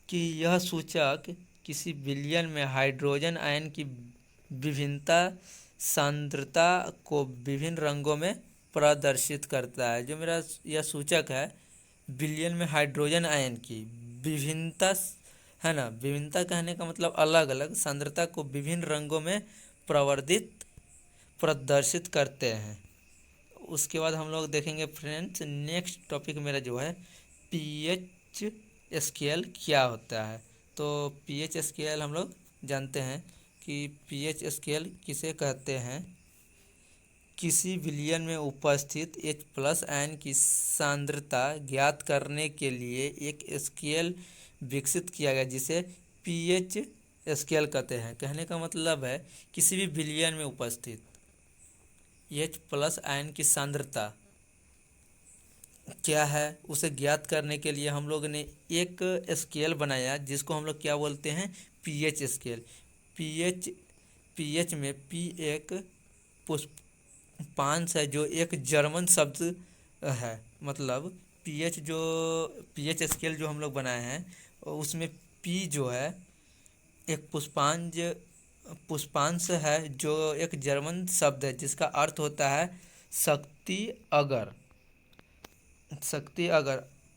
कि यह सूचक किसी विलयन में हाइड्रोजन आयन की विभिन्नता सांद्रता को विभिन्न रंगों में प्रदर्शित करता है। जो मेरा यह सूचक है विलयन में हाइड्रोजन आयन की विभिन्नता है ना, विभिन्नता कहने का मतलब अलग अलग सांद्रता को विभिन्न रंगों में प्रदर्शित करते हैं। उसके बाद हम लोग देखेंगे फ्रेंड्स, नेक्स्ट टॉपिक मेरा जो है पीएच स्केल क्या होता है। तो पीएच स्केल हम लोग जानते हैं कि पीएच स्केल किसे कहते हैं, किसी विलयन में उपस्थित H+ आयन की सांद्रता ज्ञात करने के लिए एक स्केल विकसित किया गया जिसे पीएच स्केल कहते हैं। कहने का मतलब है किसी भी विलयन में उपस्थित H+आयन की सांद्रता क्या है उसे ज्ञात करने के लिए हम लोग ने एक स्केल बनाया जिसको हम लोग क्या बोलते हैं, पीएच स्केल। पीएच में पी एक पुष्पांश है जो एक जर्मन शब्द है। मतलब पीएच स्केल जो हम लोग बनाए हैं उसमें पी जो है एक पुष्पांश है जो एक जर्मन शब्द है जिसका अर्थ होता है शक्ति। अगर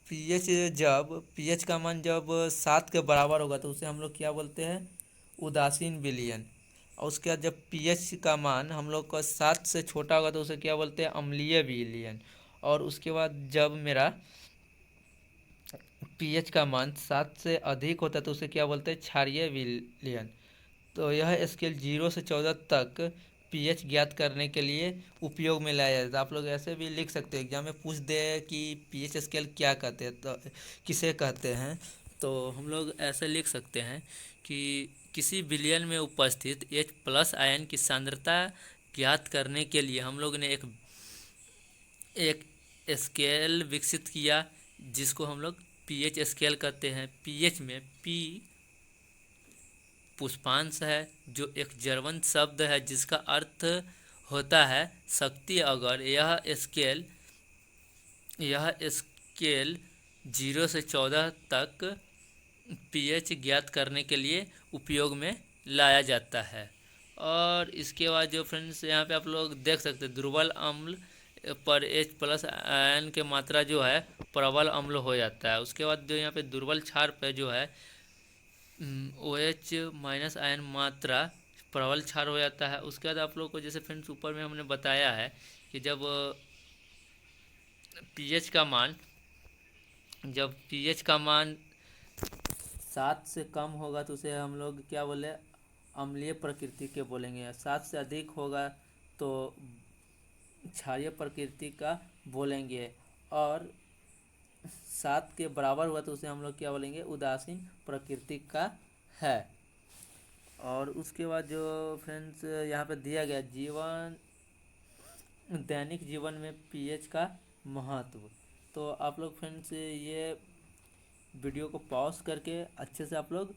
पीएच का मान जब 7 के बराबर होगा तो उसे हम लोग क्या बोलते हैं, उदासीन विलयन। और उसके बाद जब पीएच का मान हम लोग का 7 से छोटा होगा तो उसे क्या बोलते हैं, अम्लीय विलयन। और उसके बाद जब मेरा पीएच का मान 7 से अधिक होता है तो उसे क्या बोलते हैं, क्षारीय विलयन। तो यह स्केल 0 से 14 तक पीएच ज्ञात करने के लिए उपयोग में लाया जाता है। आप लोग ऐसे भी लिख सकते हैं, एग्जाम में पूछ दे कि पीएच स्केल क्या कहते हैं, तो किसे कहते हैं, तो हम लोग ऐसे लिख सकते हैं कि किसी विलयन में उपस्थित H+आयन की सांद्रता ज्ञात करने के लिए हम लोग ने एक स्केल विकसित किया जिसको हम लोग पीएच स्केल कहते हैं। पीएच में पी पुष्पांश है जो एक जर्मन शब्द है जिसका अर्थ होता है शक्ति। अगर यह स्केल 0 से 14 तक पीएच ज्ञात करने के लिए उपयोग में लाया जाता है। और इसके बाद जो फ्रेंड्स यहाँ पे आप लोग देख सकते हैं दुर्बल अम्ल पर H+आयन की मात्रा जो है प्रबल अम्ल हो जाता है। उसके बाद जो यहाँ पे दुर्बल क्षार पे जो है OH- आयन मात्रा प्रबल क्षार हो जाता है। उसके बाद आप लोग को जैसे फ्रेंड्स ऊपर में हमने बताया है कि जब पीएच का मान 7 से कम होगा तो उसे हम लोग क्या बोले, अम्लीय प्रकृति के बोलेंगे। 7 से अधिक होगा तो क्षारीय प्रकृति का बोलेंगे। और 7 के बराबर हुआ तो उसे हम लोग क्या बोलेंगे, उदासीन प्रकृति का है। और उसके बाद जो फ्रेंड्स यहाँ पे दिया गया दैनिक जीवन में पीएच का महत्व, तो आप लोग फ्रेंड्स ये वीडियो को पॉज करके अच्छे से आप लोग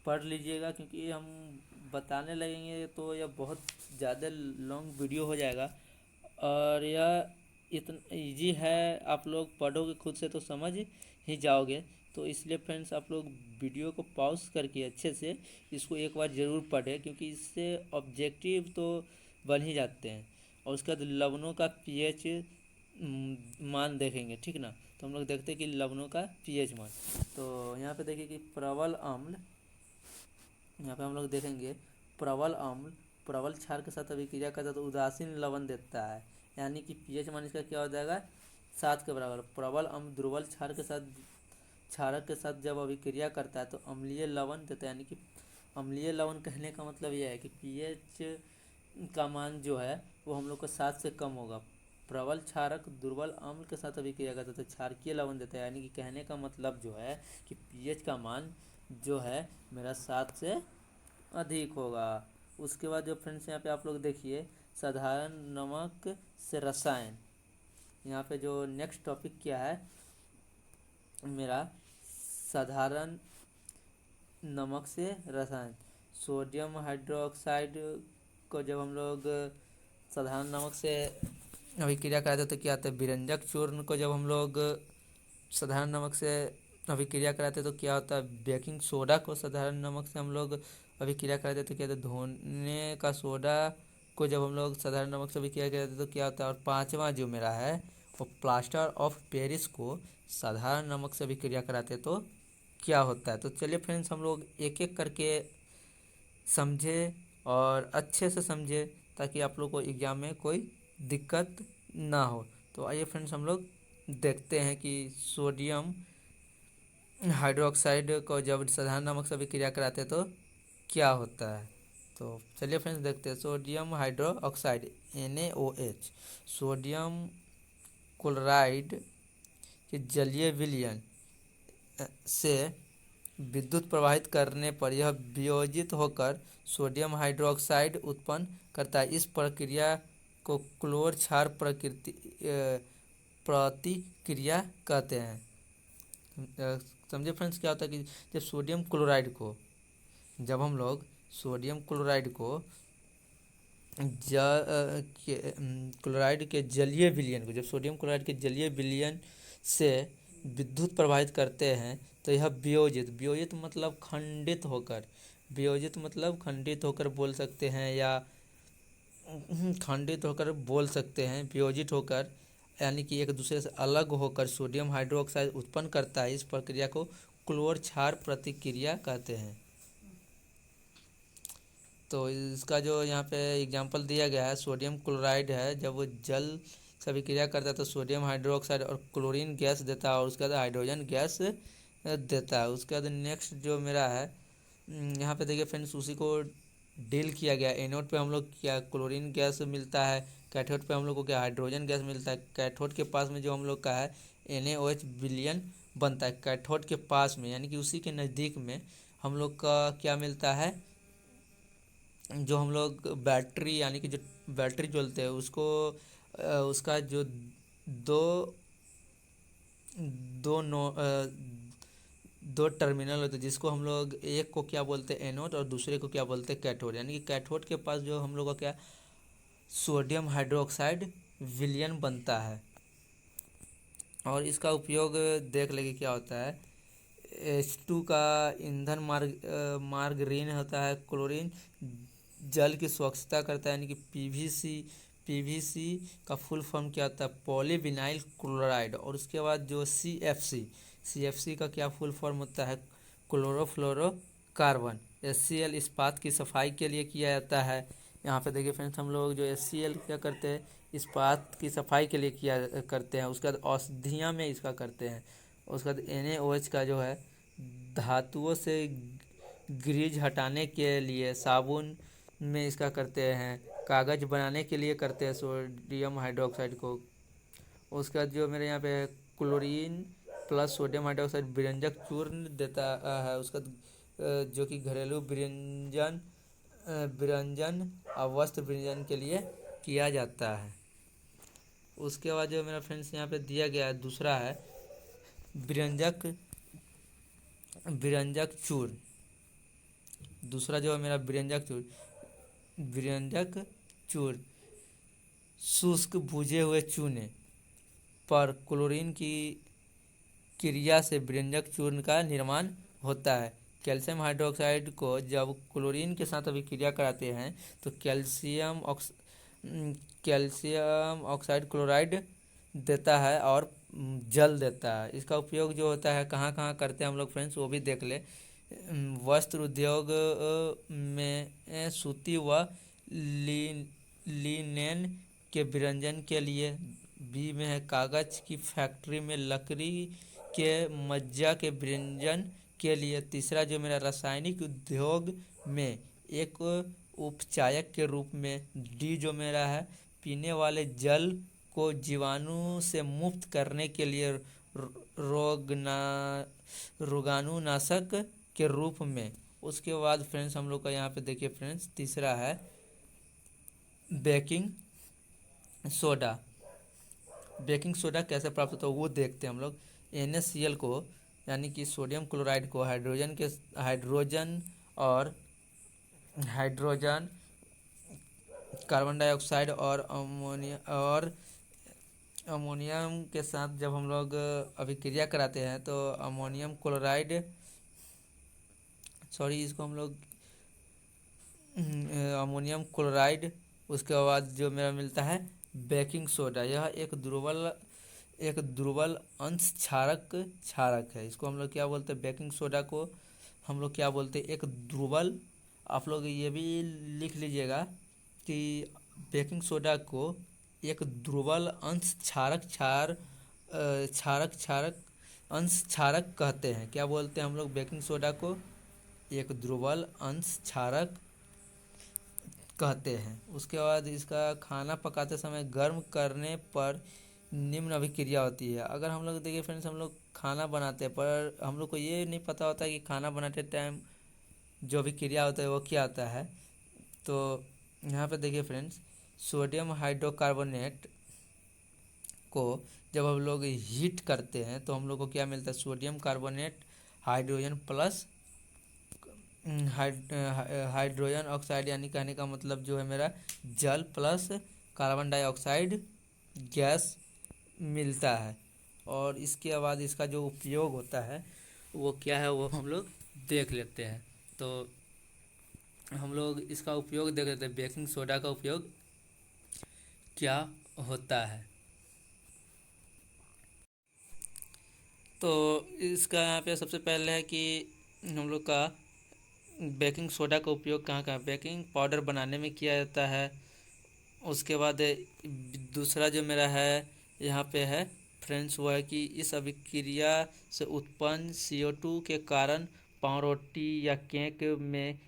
पढ़ लीजिएगा, क्योंकि हम बताने लगेंगे तो यह बहुत ज़्यादा लॉन्ग वीडियो हो जाएगा। और यह इतना इजी है, आप लोग पढ़ोगे खुद से तो समझ ही जाओगे तो इसलिए फ्रेंड्स आप लोग वीडियो को पॉज करके अच्छे से इसको एक बार ज़रूर पढ़ें, क्योंकि इससे ऑब्जेक्टिव तो बन ही जाते हैं। और उसके बाद लवणों का पीएच मान देखेंगे, ठीक ना। तो हम लोग देखते हैं कि लवणों का पीएच मान। तो यहाँ पे देखिए कि प्रबल अम्ल, यहाँ पे हम लोग देखेंगे प्रबल अम्ल प्रबल क्षार के साथ अभिक्रिया करता है तो उदासीन लवण देता है, यानी कि पीएच मान इसका क्या हो जाएगा, 7 के बराबर। प्रबल अम्ल दुर्बल क्षारक के साथ जब अभिक्रिया करता है तो अम्लीय लवण देता है, यानी कि अम्लीय लवण कहने का मतलब यह है कि पीएच का मान जो है वो हम लोग को 7 से कम होगा। प्रबल क्षारक दुर्बल अम्ल के साथ अभिक्रिया करता है तो क्षारकीय लवण देता है, यानी कि कहने का मतलब जो है कि पीएच का मान जो है मेरा 7 से अधिक होगा। उसके बाद जो फ्रेंड्स यहाँ पे आप लोग देखिए साधारण नमक से रसायन, यहाँ पे जो नेक्स्ट टॉपिक क्या है मेरा, साधारण नमक से रसायन। सोडियम हाइड्रोक्साइड को जब हम लोग साधारण नमक से अभिक्रिया कराते हैं तो क्या आता है, विरंजक चूर्ण को जब हम लोग साधारण नमक से अभिक्रिया कराते हैं तो क्या होता है, बेकिंग सोडा को साधारण नमक से हम लोग अभिक्रिया कराते हैं तो क्या होता है, धोने का सोडा को जब हम लोग साधारण नमक से अभिक्रिया कराते हैं तो क्या होता है। और पांचवा जो मेरा है वो प्लास्टर ऑफ पेरिस को साधारण नमक से अभिक्रिया कराते हैं तो क्या होता है। तो चलिए फ्रेंड्स हम लोग एक एक करके समझे और अच्छे से समझे ताकि आप लोग को एग्ज़ाम में कोई दिक्कत ना हो। तो आइए फ्रेंड्स हम लोग देखते हैं कि सोडियम हाइड्रोक्साइड को जब साधारण नमक से अभिक्रिया कराते हैं तो क्या होता है। तो चलिए फ्रेंड्स देखते हैं। Sodium hydroxide NaOH sodium chloride के जलीय विलयन से विद्युत प्रवाहित करने पर यह वियोजित होकर सोडियम हाइड्रोक्साइड उत्पन्न करता है। इस प्रक्रिया को क्लोर क्षार प्रतिक्रिया कहते हैं। समझे फ्रेंड्स क्या होता है कि जब सोडियम क्लोराइड को जब हम लोग सोडियम क्लोराइड को क्लोराइड के जलीय विलयन को जब सोडियम क्लोराइड के जलीय विलयन से विद्युत प्रवाहित करते हैं तो यह वियोजित मतलब खंडित होकर बोल सकते हैं या खंडित होकर बोल सकते हैं वियोजित होकर, यानी कि एक दूसरे से अलग होकर सोडियम हाइड्रोक्साइड उत्पन्न करता है। इस प्रक्रिया को क्लोर क्षार प्रतिक्रिया कहते हैं। तो इसका जो यहाँ पे एग्जांपल दिया गया है सोडियम क्लोराइड है, जब वो जल से अभिक्रिया करता है तो सोडियम हाइड्रोक्साइड और क्लोरीन गैस देता है और उसके बाद हाइड्रोजन गैस देता है। उसके बाद नेक्स्ट जो मेरा है यहाँ पे देखिए फ्रेंड्स उसी को डील किया गया। एनोड पे हम लोग क्या क्लोरीन गैस मिलता है, कैथोड पे हम लोग को क्या हाइड्रोजन गैस मिलता है। कैथोड के पास में जो हम लोग का है NaOH विलयन बनता है कैथोड के पास में, यानी कि उसी के नज़दीक में हम लोग का क्या मिलता है, जो हम लोग बैटरी यानी कि जो बैटरी जोलते हैं उसको उसका जो दो दो नो दो टर्मिनल होते हैं जिसको हम लोग एक को क्या बोलते हैं एनोड और दूसरे को क्या बोलते हैं कैथोड, यानी कि कैथोड के पास जो हम लोग का क्या सोडियम हाइड्रोक्साइड विलयन बनता है। और इसका उपयोग देख लेंगे क्या होता है। H2 का ईंधन मार्ग ऋण होता है। क्लोरीन जल की स्वच्छता करता है, यानी कि पीवीसी का फुल फॉर्म क्या होता है पॉलीविनाइल क्लोराइड। और उसके बाद जो CFC का क्या फुल फॉर्म होता है क्लोरोफ्लोरोकार्बन। HCl इस्पात की सफाई के लिए किया जाता है। यहाँ पे देखिए फ्रेंड्स हम लोग जो HCl क्या करते हैं इस्पात की सफाई के लिए किया करते हैं। उसके बाद औषधियाँ में इसका करते हैं। उसके बाद NaOH का जो है धातुओं से ग्रीज हटाने के लिए साबुन में इसका करते हैं। कागज़ बनाने के लिए करते हैं सोडियम हाइड्रोक्साइड को। उसके बाद जो मेरे यहाँ पे है क्लोरीन प्लस सोडियम हाइड्रोक्साइड विरंजक चूर्ण देता है। उसका जो कि घरेलू विरंजन वस्त्र विरंजन के लिए किया जाता है। उसके बाद जो मेरा फ्रेंड्स यहाँ पे दिया गया है दूसरा है विरंजक चूर्ण। दूसरा जो है मेरा विरंजक चूर्ण शुष्क भुजे हुए चूने पर क्लोरीन क्रिया से व्यंजक चूर्ण का निर्माण होता है। कैल्शियम हाइड्रोक्साइड को जब क्लोरीन के साथ अभिक्रिया कराते हैं तो कैल्शियम ऑक्साइड क्लोराइड देता है और जल देता है। इसका उपयोग जो होता है कहाँ कहाँ करते हैं हम लोग फ्रेंड्स, वो भी देख ले। वस्त्र उद्योग में सूती व लिनेन के विरंजन के लिए। बी में है कागज की फैक्ट्री में लकड़ी के मज्जा के विरंजन के लिए। तीसरा जो मेरा रासायनिक उद्योग में एक उपचायक के रूप में। डी जो मेरा है पीने वाले जल को जीवाणु से मुक्त करने के लिए रोगाणुनाशक के रूप में। उसके बाद फ्रेंड्स हम लोग का यहाँ पे देखिए फ्रेंड्स तीसरा है बेकिंग सोडा। बेकिंग सोडा कैसे प्राप्त होता है वो देखते हैं हम लोग। NaCl को यानी कि सोडियम क्लोराइड को हाइड्रोजन कार्बन डाइऑक्साइड और अमोनियम के साथ जब हम लोग अभिक्रिया कराते हैं तो इसको हम लोग अमोनियम क्लोराइड, उसके बाद जो मेरा मिलता है बेकिंग सोडा। यह एक दुर्बल अंश क्षारक है। इसको हम लोग क्या बोलते हैं, बेकिंग सोडा को हम लोग क्या बोलते हैं, एक दुर्बल। आप लोग ये भी लिख लीजिएगा कि बेकिंग सोडा को एक दुर्बल अंश क्षारक कहते हैं। क्या बोलते हैं हम लोग बेकिंग सोडा को, एक दुर्बल अंश क्षारक कहते हैं। उसके बाद इसका खाना पकाते समय गर्म करने पर निम्न अभिक्रिया होती है। अगर हम लोग देखिए फ्रेंड्स, हम लोग खाना बनाते हैं पर हम लोग को ये नहीं पता होता कि खाना बनाते टाइम जो अभिक्रिया होता है वो क्या आता है। तो यहाँ पे देखिए फ्रेंड्स, सोडियम हाइड्रोकार्बोनेट को जब हम लोग हीट करते हैं तो हम लोग को क्या मिलता है, sodium carbonate hydrogen plus hydrogen oxide, यानी कहने का मतलब जो है मेरा जल प्लस कार्बन डाइऑक्साइड गैस मिलता है। और इसके बाद इसका जो उपयोग होता है वो क्या है वो हम लोग देख लेते हैं। तो हम लोग इसका उपयोग देख लेते हैं, बेकिंग सोडा का उपयोग क्या होता है। तो इसका यहाँ पे सबसे पहले है कि हम लोग का बेकिंग सोडा का उपयोग कहाँ कहाँ, बेकिंग पाउडर बनाने में किया जाता है। उसके बाद दूसरा जो मेरा है यहाँ पे है फ्रेंड्स, वो है कि इस अभिक्रिया से उत्पन्न CO2 के कारण पावरोटी या केक में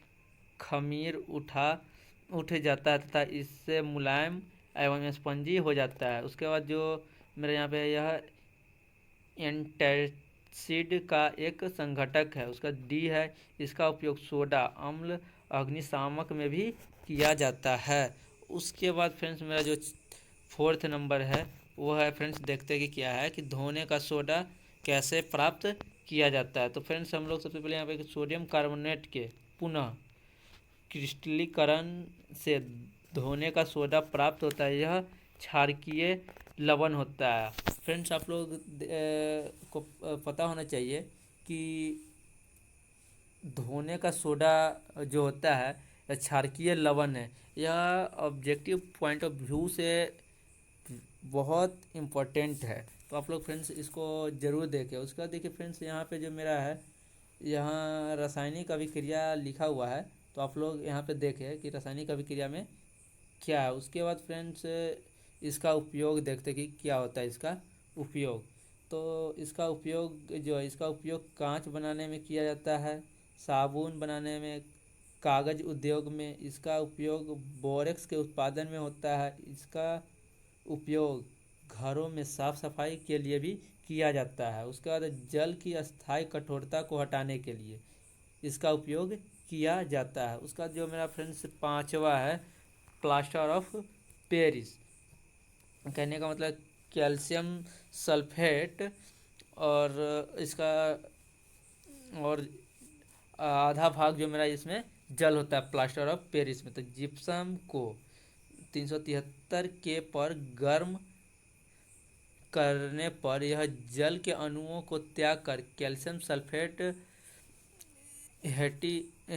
खमीर उठ जाता है तथा इससे मुलायम एवं स्पंजी हो जाता है। उसके बाद जो मेरे यहाँ पे यह एंटासिड का एक संघटक है। उसका डी है, इसका उपयोग सोडा अम्ल अग्निशामक में भी किया जाता है। उसके बाद फ्रेंड्स मेरा जो फोर्थ नंबर है वो है फ्रेंड्स, देखते हैं कि क्या है कि धोने का सोडा कैसे प्राप्त किया जाता है। तो फ्रेंड्स हम लोग सबसे पहले यहाँ पे सोडियम कार्बोनेट के पुनः क्रिस्टलीकरण से धोने का सोडा प्राप्त होता है। यह क्षारकीय लवण होता है। फ्रेंड्स आप लोग को पता होना चाहिए कि धोने का सोडा जो होता है यह क्षारकीय लवण है। यह ऑब्जेक्टिव पॉइंट ऑफ व्यू से बहुत इम्पोर्टेंट है। तो आप लोग फ्रेंड्स इसको ज़रूर देखें। उसका देखिए फ्रेंड्स यहाँ पे जो मेरा है यहाँ रासायनिक अभिक्रिया लिखा हुआ है, तो आप लोग यहाँ पे देखें कि रासायनिक अभिक्रिया में क्या है। उसके बाद फ्रेंड्स इसका उपयोग देखते कि क्या होता है इसका उपयोग। तो इसका उपयोग जो है, इसका उपयोग कांच बनाने में किया जाता है, साबुन बनाने में, कागज़ उद्योग में। इसका उपयोग बोरेक्स के उत्पादन में होता है। इसका उपयोग घरों में साफ सफाई के लिए भी किया जाता है। उसके बाद जल की अस्थायी कठोरता को हटाने के लिए इसका उपयोग किया जाता है। उसका जो मेरा फ्रेंड्स पांचवा है प्लास्टर ऑफ पेरिस। कहने का मतलब कैल्शियम सल्फेट और इसका और आधा भाग जो मेरा इसमें जल होता है प्लास्टर ऑफ पेरिस में। तो जिप्सम को 373 के पर गर्म करने पर यह जल के अणुओं को त्याग कर कैल्शियम सल्फेट,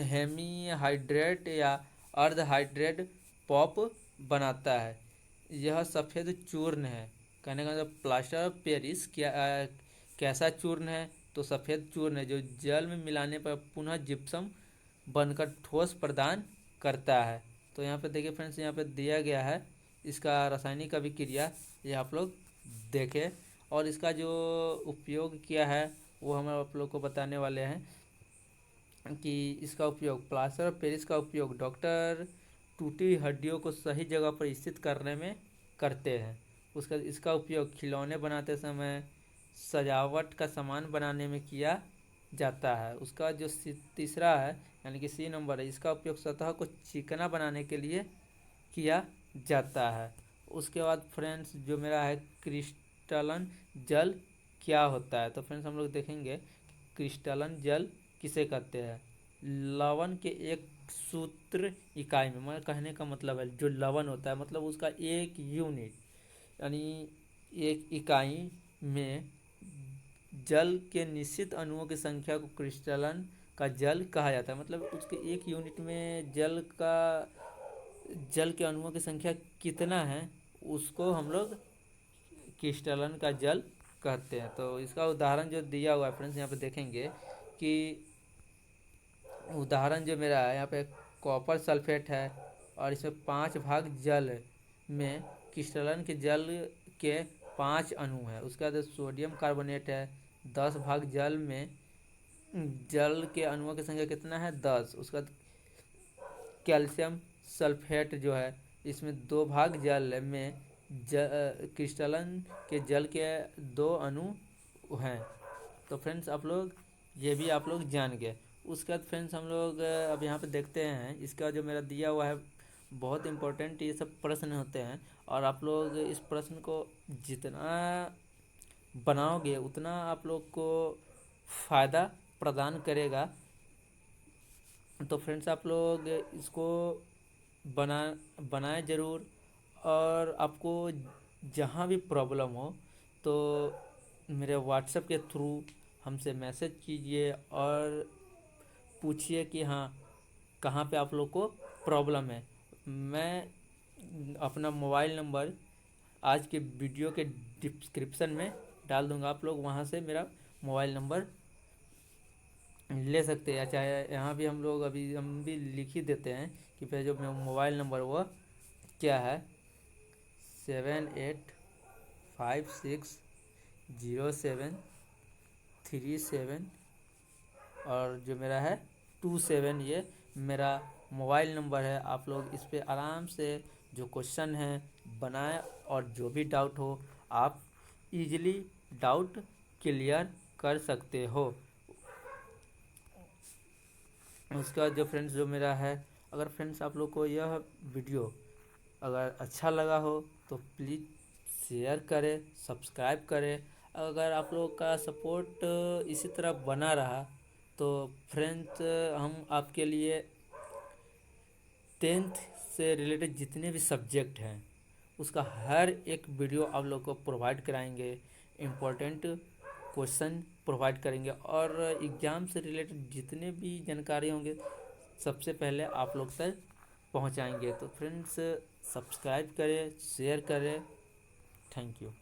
हेमीहाइड्रेट या अर्धहाइड्रेट पॉप बनाता है। यह सफ़ेद चूर्ण है। कहने का मतलब प्लास्टर ऑफ पेरिस कैसा चूर्ण है? तो सफ़ेद चूर्ण है जो जल में मिलाने पर पुनः जिप्सम बनकर ठोस प्रदान करता है। तो यहाँ पे देखिए फ्रेंड्स, यहाँ पे दिया गया है इसका रासायनिक अभिक्रिया, ये आप लोग देखें। और इसका जो उपयोग किया है वो हम आप लोग को बताने वाले हैं कि इसका उपयोग प्लास्टर ऑफ पेरिस का उपयोग डॉक्टर टूटी हड्डियों को सही जगह पर स्थित करने में करते हैं। इसका उपयोग खिलौने बनाते समय, सजावट का सामान बनाने में किया जाता है। उसका जो तीसरा है यानी कि सी नंबर है, इसका उपयोग सतह को चिकना बनाने के लिए किया जाता है। उसके बाद फ्रेंड्स जो मेरा है क्रिस्टलन जल क्या होता है? तो फ्रेंड्स हम लोग देखेंगे क्रिस्टलन जल किसे कहते हैं। लवण के एक सूत्र इकाई में, मैं कहने का मतलब है जो लवण होता है मतलब उसका एक यूनिट यानी एक इकाई में जल के निश्चित अणुओं की संख्या को क्रिस्टलन का जल कहा जाता है। मतलब उसके एक यूनिट में जल के अणुओं की संख्या कितना है उसको हम लोग क्रिस्टलन का जल कहते हैं। तो इसका उदाहरण जो दिया हुआ है फ्रेंड्स, यहाँ पे देखेंगे कि उदाहरण जो मेरा है यहाँ पे कॉपर सल्फेट है और इसमें 5 भाग जल में क्रिस्टलन के जल के 5 अणु है। उसके बाद सोडियम कार्बोनेट है 10 भाग जल में, जल के अणुओं की संख्या कितना है 10। उसका कैल्शियम सल्फेट जो है इसमें 2 भाग जल में क्रिस्टलन के जल के 2 अणु हैं। तो फ्रेंड्स आप लोग ये भी आप लोग जान गए। उसके बाद फ्रेंड्स हम लोग अब यहाँ पे देखते हैं इसका जो मेरा दिया हुआ है बहुत इम्पोर्टेंट ये सब प्रश्न होते हैं और आप लोग इस प्रश्न को जितना बनाओगे उतना आप लोग को फ़ायदा प्रदान करेगा। तो फ्रेंड्स आप लोग इसको बनाए ज़रूर और आपको जहाँ भी प्रॉब्लम हो तो मेरे व्हाट्सएप के थ्रू हमसे मैसेज कीजिए और पूछिए कि हाँ कहाँ पे आप लोग को प्रॉब्लम है। मैं अपना मोबाइल नंबर आज के वीडियो के डिस्क्रिप्शन में डाल दूँगा, आप लोग वहाँ से मेरा मोबाइल नंबर ले सकते हैं। चाहे यहाँ भी हम भी लिख ही देते हैं कि फिर जो मेरा मोबाइल नंबर वो क्या है 78560737 और जो मेरा है 27, ये मेरा मोबाइल नंबर है। आप लोग इस पे आराम से जो क्वेश्चन है बनाएं और जो भी डाउट हो आप इजीली डाउट क्लियर कर सकते हो। उसके बाद जो फ्रेंड्स जो मेरा है, अगर फ्रेंड्स आप लोग को यह वीडियो अगर अच्छा लगा हो तो प्लीज़ शेयर करें, सब्सक्राइब करें। अगर आप लोग का सपोर्ट इसी तरह बना रहा तो फ्रेंड्स हम आपके लिए 10th से रिलेटेड जितने भी सब्जेक्ट हैं उसका हर एक वीडियो आप लोग को प्रोवाइड कराएंगे, इम्पोर्टेंट क्वेश्चन प्रोवाइड करेंगे और एग्ज़ाम से रिलेटेड जितने भी जानकारी होंगे सबसे पहले आप लोग तक पहुंचाएंगे। तो फ्रेंड्स सब्सक्राइब करें, शेयर करें। Thank you.